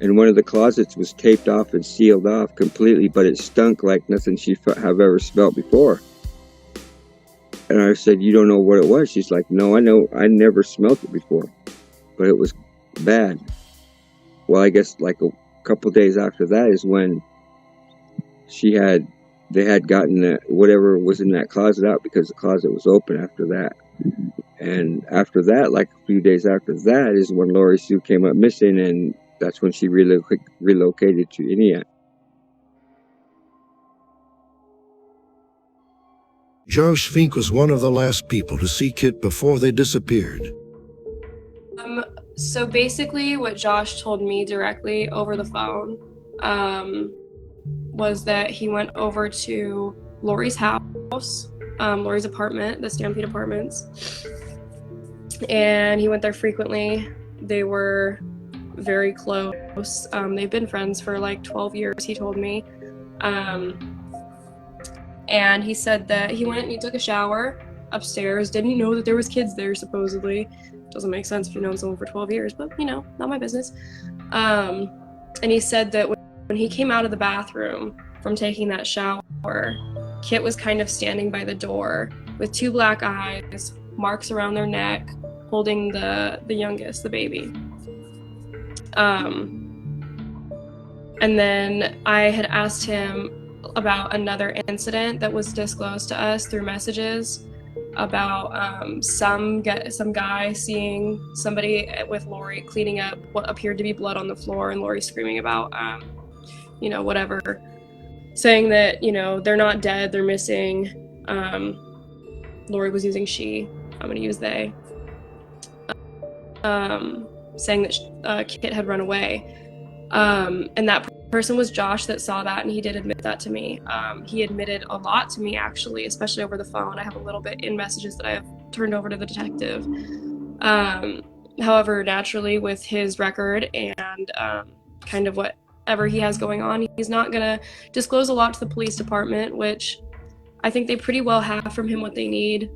and one of the closets was taped off and sealed off completely, but it stunk like nothing she have ever smelled before. And I said, you don't know what it was? She's like, no, I know. I never smelled it before, but it was bad. Well, I guess like a couple days after that is when they had gotten that whatever was in that closet out because the closet was open after that. And after that, like a few days after that, is when Lorie Sue came up missing, and that's when she relocated to Indiana. Josh Fink was one of the last people to see Kit before they disappeared. So basically what Josh told me directly over the phone was that he went over to Lorie's house, Lorie's apartment, the Stampede Apartments, and he went there frequently. They were very close. They've been friends for like 12 years, he told me. And he said that he went and he took a shower upstairs, didn't know that there was kids there, supposedly. Doesn't make sense if you've known someone for 12 years, but not my business. And he said that when he came out of the bathroom from taking that shower, Kit was kind of standing by the door with 2 black eyes, marks around their neck, holding the youngest, the baby. And then I had asked him about another incident that was disclosed to us through messages about some guy seeing somebody with Lorie cleaning up what appeared to be blood on the floor, and Lorie screaming about whatever, saying that they're not dead, they're missing. Lorie was using she, I'm going to use they, saying that Kit had run away, and that person was Josh that saw that, and he did admit that to me. He admitted a lot to me, actually, especially over the phone. I have a little bit in messages that I have turned over to the detective. However, naturally, with his record and kind of whatever he has going on, he's not gonna disclose a lot to the police department, which I think they pretty well have from him what they need.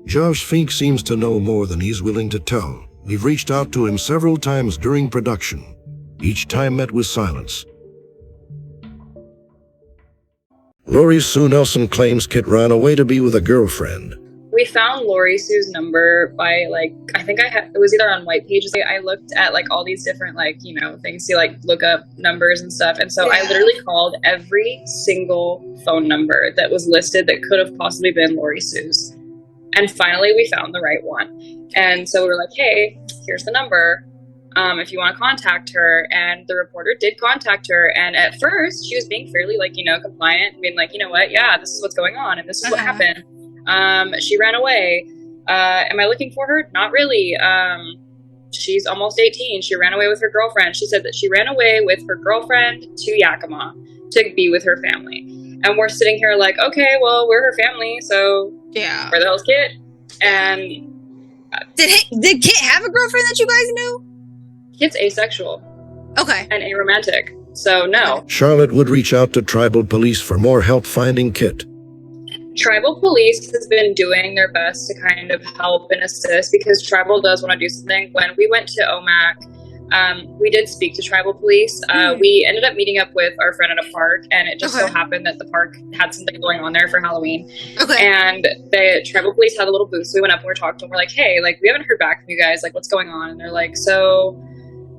Josh Fink seems to know more than he's willing to tell. We've reached out to him several times during production, each time met with silence. Lorie Sue Nelson claims Kit ran away to be with a girlfriend. We found Lorie Sue's number by I think it was either on White Pages. I looked at all these different things to look up numbers and stuff. And so I literally called every single phone number that was listed that could have possibly been Lorie Sue's. And finally we found the right one. And so we were like, hey, here's the number. If you want to contact her. And the reporter did contact her, and at first she was being fairly compliant, being like, you know what, yeah, this is what's going on and this is what happened. She ran away. Am I looking for her? Not really. She's almost 18. She ran away with her girlfriend. She said that she ran away with her girlfriend to Yakima to be with her family. And we're sitting here like, okay, well, we're her family, so yeah, where the hell's Kit? And did Kit have a girlfriend that you guys knew? Kit's asexual. Okay. And aromantic. So no. Charlotte would reach out to tribal police for more help finding Kit. Tribal police has been doing their best to kind of help and assist, because tribal does want to do something. When we went to OMAC, we did speak to tribal police. We ended up meeting up with our friend at a park, and it just so happened that the park had something going on there for Halloween. Okay. And the tribal police had a little booth, so we went up and we talked to them. We're like, hey, we haven't heard back from you guys. What's going on? And they're like, so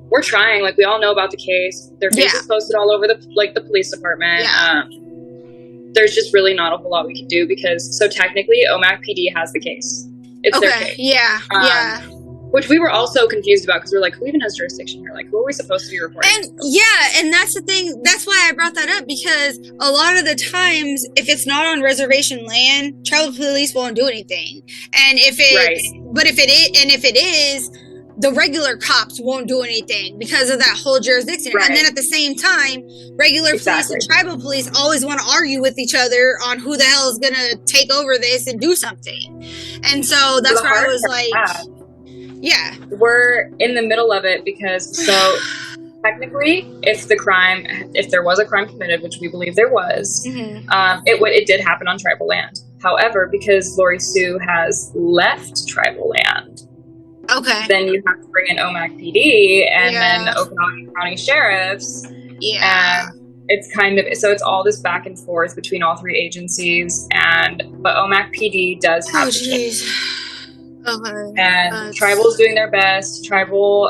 we're trying. We all know about the case. Their face is posted all over the police department. Yeah. There's just really not a whole lot we can do, because technically OMAC PD has the case. It's their case. Yeah. Which we were also confused about, because we were like, who even has jurisdiction here? Who are we supposed to be reporting? And that's the thing. That's why I brought that up, because a lot of the times, if it's not on reservation land, tribal police won't do anything. And if it is, the regular cops won't do anything because of that whole jurisdiction. Right. And then at the same time, regular police and tribal police always want to argue with each other on who the hell is going to take over this and do something. And so that's where I was like, yeah. We're in the middle of it, because technically, if there was a crime committed, which we believe there was, it did happen on tribal land. However, because Lorie Sue has left tribal land, then you have to bring in OMAC PD and then Okanagan County sheriffs. Yeah. And it's all this back and forth between all three agencies, but OMAC PD does have the case. Okay. And Tribal's doing their best. Tribal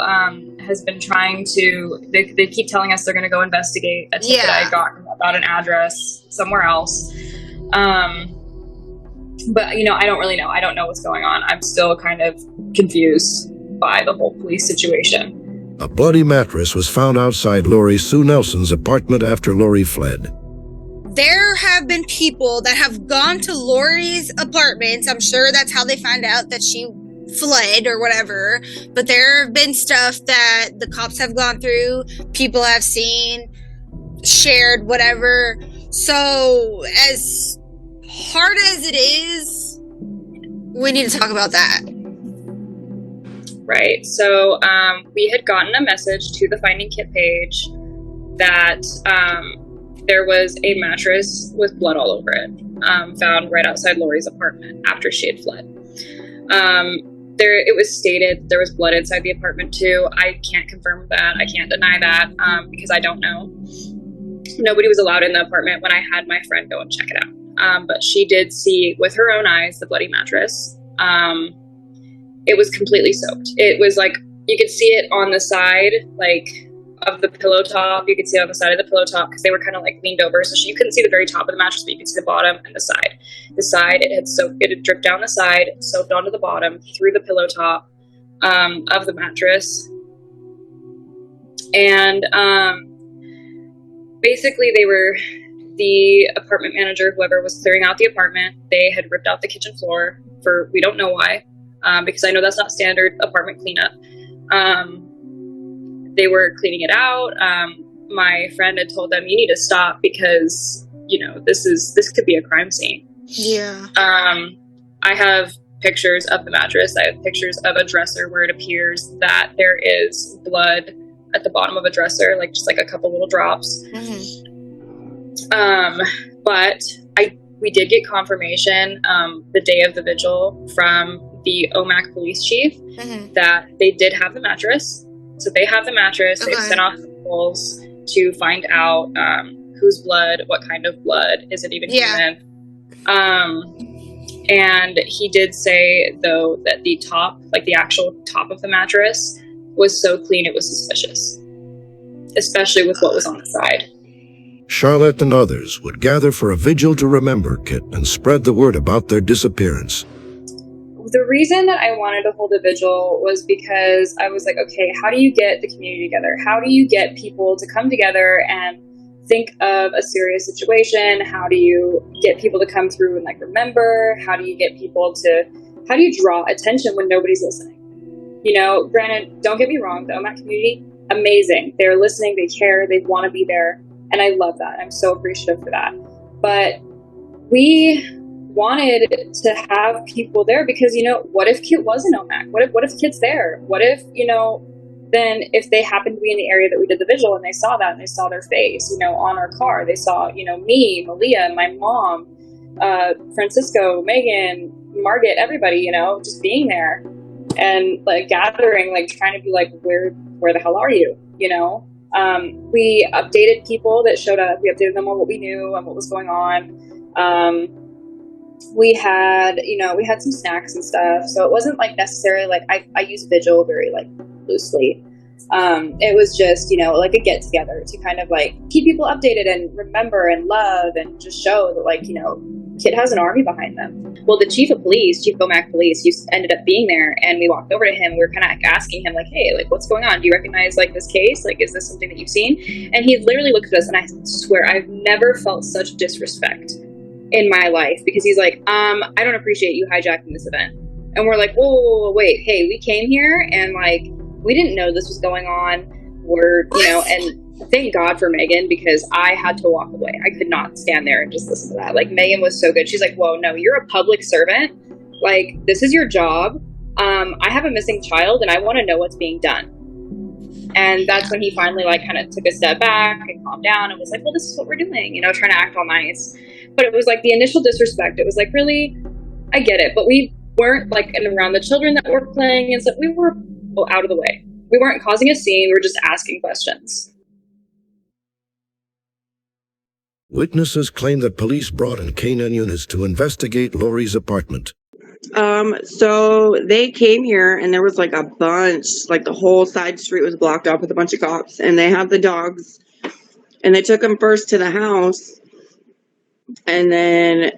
has been trying to, they keep telling us they're going to go investigate a tip that I got about an address somewhere else. But, you know, I don't really know. I don't know what's going on. I'm still kind of confused by the whole police situation. A bloody mattress was found outside Lorie Sue Nelson's apartment after Lorie fled. There have been people that have gone to Lorie's apartment. I'm sure that's how they found out that she fled or whatever. But there have been stuff that the cops have gone through, people have seen, shared, whatever. So, as hard as it is, we need to talk about that. Right. So, we had gotten a message to the Finding Kit page that there was a mattress with blood all over it, found right outside Lorie's apartment after she had fled. It was stated there was blood inside the apartment too. I can't confirm that. I can't deny that because I don't know. Nobody was allowed in the apartment when I had my friend go and check it out. But she did see with her own eyes the bloody mattress. It was completely soaked. It was like, you could see it on the side, like, of the pillow top. You could see it on the side of the pillow top because they were kind of like leaned over, so you couldn't see the very top of the mattress, but you could see the bottom and the side. The side, it had dripped down the side, soaked onto the bottom through the pillow top of the mattress. And basically the apartment manager, whoever was clearing out the apartment, they had ripped out the kitchen floor for, we don't know why, because I know that's not standard apartment cleanup. They were cleaning it out. My friend had told them, you need to stop because, you know, this could be a crime scene. Yeah. I have pictures of the mattress. I have pictures of a dresser where it appears that there is blood at the bottom of a dresser, like just like a couple little drops. But we did get confirmation the day of the vigil from the OMAC police chief that they did have the mattress. So they have the mattress. They've sent off samples to find out whose blood, what kind of blood, is it even human? And he did say, though, that the top, like the actual top of the mattress, was so clean it was suspicious, especially with what was on the side. Charlotte and others would gather for a vigil to remember Kit and spread the word about their disappearance. The reason that I wanted to hold a vigil was because I was like, okay, how do you get the community together? How do you get people to come together and think of a serious situation? How do you get people to come through and like remember? How do you get people to, how do you draw attention when nobody's listening? You know, granted, don't get me wrong, the OMAC community, amazing. They're listening, they care, they want to be there. And I love that. I'm so appreciative for that. But we wanted to have people there because, you know, what if Kit was an OMAC? What if Kit's there? What if, you know, then if they happened to be in the area that we did the vigil and they saw that and they saw their face, you know, on our car, they saw, you know, me, Malia, my mom, Francisco, Megan, Margaret, everybody, you know, just being there and like gathering, like trying to be like, where the hell are you? You know? We updated people that showed up. We updated them on what we knew and what was going on. We had some snacks and stuff. So it wasn't like necessarily like I use Vigil very like loosely. It was just, you know, like a get together to kind of like keep people updated and remember and love and just show that like, you know, Kit has an army behind them. Well, the chief of police, Chief OMAC Police, ended up being there, and we walked over to him. We were kind of asking him like, hey, like what's going on? Do you recognize like this case? Like, is this something that you've seen? And he literally looked at us, and I swear I've never felt such disrespect in my life, because he's like, I don't appreciate you hijacking this event. And we're like, whoa, wait, hey, we came here and like we didn't know this was going on. We're, you know, and thank God for Megan, because I had to walk away. I could not stand there and just listen to that. Like, Megan was so good. She's like, whoa, no, you're a public servant. Like, this is your job. I have a missing child and I want to know what's being done. And that's when he finally like kind of took a step back and calmed down and was like, well, this is what we're doing, you know, trying to act all nice. But it was like the initial disrespect. It was like, really, I get it. But we weren't like around the children that were playing and stuff. We were out of the way. We weren't causing a scene. We were just asking questions. Witnesses claim that police brought in K9 units to investigate Lorie's apartment. So they came here and there was like a bunch, like the whole side street was blocked off with a bunch of cops, and they had the dogs, and they took them first to the house, and then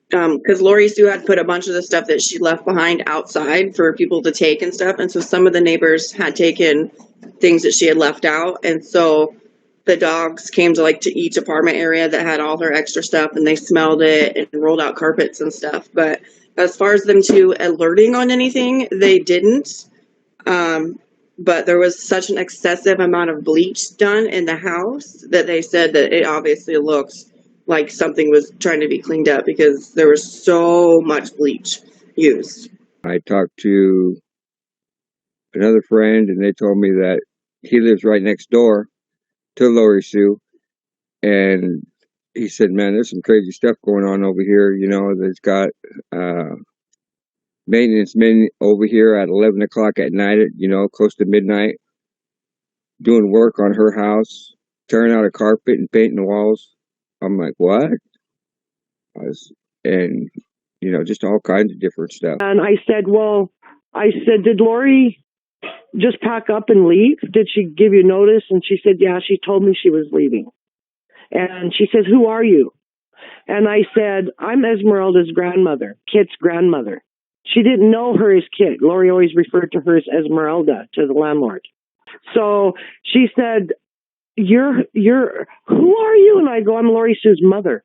because Lorie Sue had put a bunch of the stuff that she left behind outside for people to take and stuff, and so some of the neighbors had taken things that she had left out, and so the dogs came to like to each apartment area that had all her extra stuff, and they smelled it and rolled out carpets and stuff. But as far as them two alerting on anything, they didn't. But there was such an excessive amount of bleach done in the house that they said that it obviously looks like something was trying to be cleaned up because there was so much bleach used. I talked to another friend, and they told me that he lives right next door to Lorie Sue, and he said, "Man, there's some crazy stuff going on over here. You know, there's got maintenance men over here at 11 o'clock at night, close to midnight, doing work on her house, tearing out a carpet and painting the walls." I'm like, "What?" And just all kinds of different stuff. And I said, did Lorie just pack up and leave? Did she give you notice? And she said, yeah, she told me she was leaving. And she says, who are you? And I said, I'm Esmeralda's grandmother, Kit's grandmother. She didn't know her as Kit. Lorie always referred to her as Esmeralda to the landlord. So she said, you're who are you? And I go, I'm Lorie Sue's mother.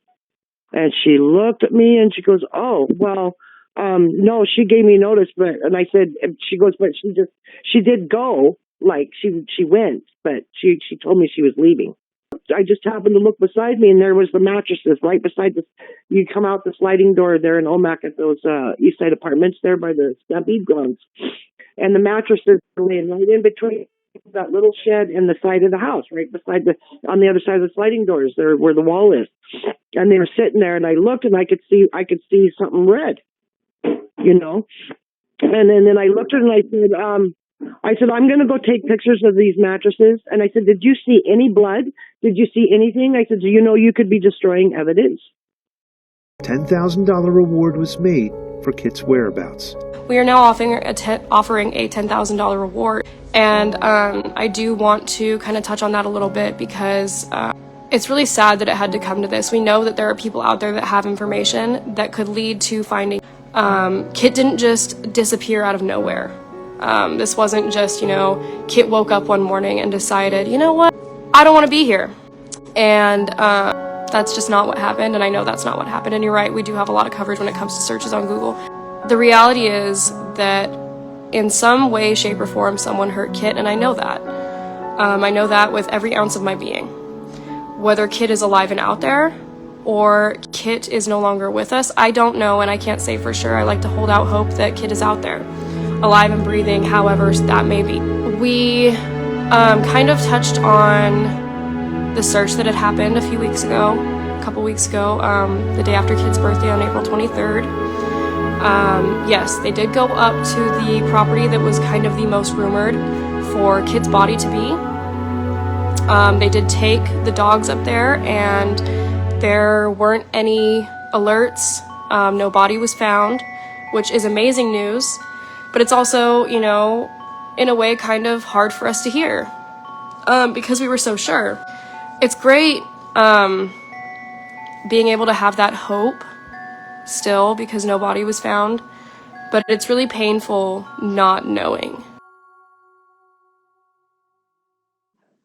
And she looked at me and she goes, oh, well, no, she gave me notice, and I said, she goes, but she did go, like she went, but she told me she was leaving. I just happened to look beside me, and there was the mattresses right beside this. You come out the sliding door there in Omak at those East Side apartments there by the Stampede grounds, and the mattresses were laying right in between that little shed and the side of the house, right beside on the other side of the sliding doors there where the wall is. And they were sitting there, and I looked, and I could see something red, And then I looked at it, and I said, I'm going to go take pictures of these mattresses. And I said, did you see any blood? Did you see anything? I said, do you know you could be destroying evidence? $10,000 reward was made for Kit's whereabouts. We are now offering a $10,000 reward, and I do want to kind of touch on that a little bit because it's really sad that it had to come to this. We know that there are people out there that have information that could lead to finding. Kit didn't just disappear out of nowhere. This wasn't just, Kit woke up one morning and decided, you know what, I don't want to be here. And that's just not what happened, and I know that's not what happened. And you're right, we do have a lot of coverage when it comes to searches on Google. The reality is that in some way, shape, or form, someone hurt Kit, and I know that. I know that with every ounce of my being. Whether Kit is alive and out there, or Kit is no longer with us, I don't know, and I can't say for sure. I like to hold out hope that Kit is out there, alive and breathing, however that may be. We kind of touched on the search that had happened a couple weeks ago, the day after Kit's birthday on April 23rd. Yes, they did go up to the property that was kind of the most rumored for Kit's body to be. They did take the dogs up there, and there weren't any alerts. No body was found, which is amazing news, but it's also, in a way kind of hard for us to hear because we were so sure. It's great being able to have that hope still because no body was found, but it's really painful not knowing.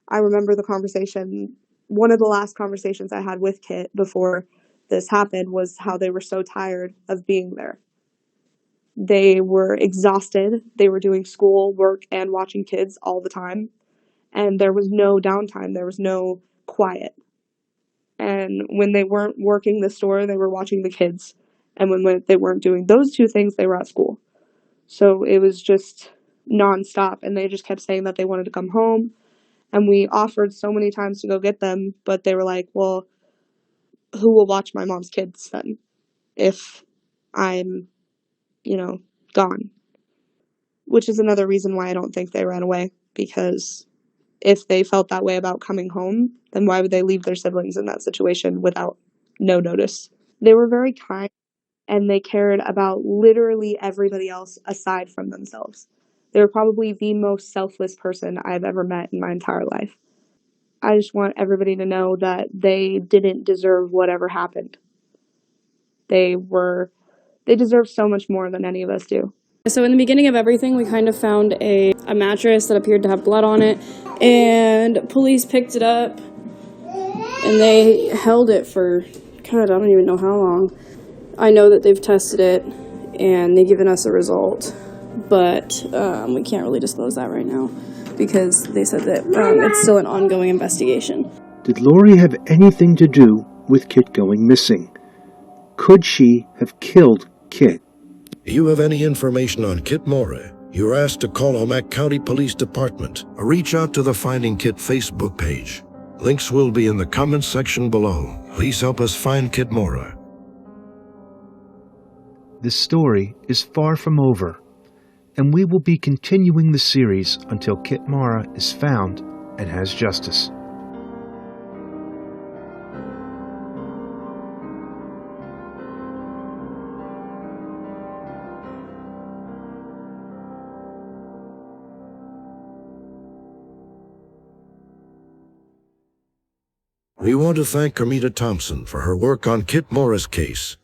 I remember the conversation, one of the last conversations I had with Kit before this happened was how they were so tired of being there. They were exhausted. They were doing school, work, and watching kids all the time. And there was no downtime. There was no quiet. And when they weren't working the store, they were watching the kids. And when they weren't doing those two things, they were at school. So it was just nonstop. And they just kept saying that they wanted to come home. And we offered so many times to go get them, but they were like, well, who will watch my mom's kids then if I'm, gone? Which is another reason why I don't think they ran away, because if they felt that way about coming home, then why would they leave their siblings in that situation without no notice? They were very kind and they cared about literally everybody else aside from themselves. They were probably the most selfless person I've ever met in my entire life. I just want everybody to know that they didn't deserve whatever happened. They deserve so much more than any of us do. So in the beginning of everything, we kind of found a mattress that appeared to have blood on it, and police picked it up, and they held it for, God, I don't even know how long. I know that they've tested it, and they've given us a result, but we can't really disclose that right now, because they said that it's still an ongoing investigation. Did Lorie have anything to do with Kit going missing? Could she have killed Kit? If you have any information on Kit Mora, you're asked to call Omak County Police Department or reach out to the Finding Kit Facebook page. Links will be in the comments section below. Please help us find Kit Mora. This story is far from over, and we will be continuing the series until Kit Mora is found and has justice. We want to thank Kermita Thompson for her work on Kit Mora's case.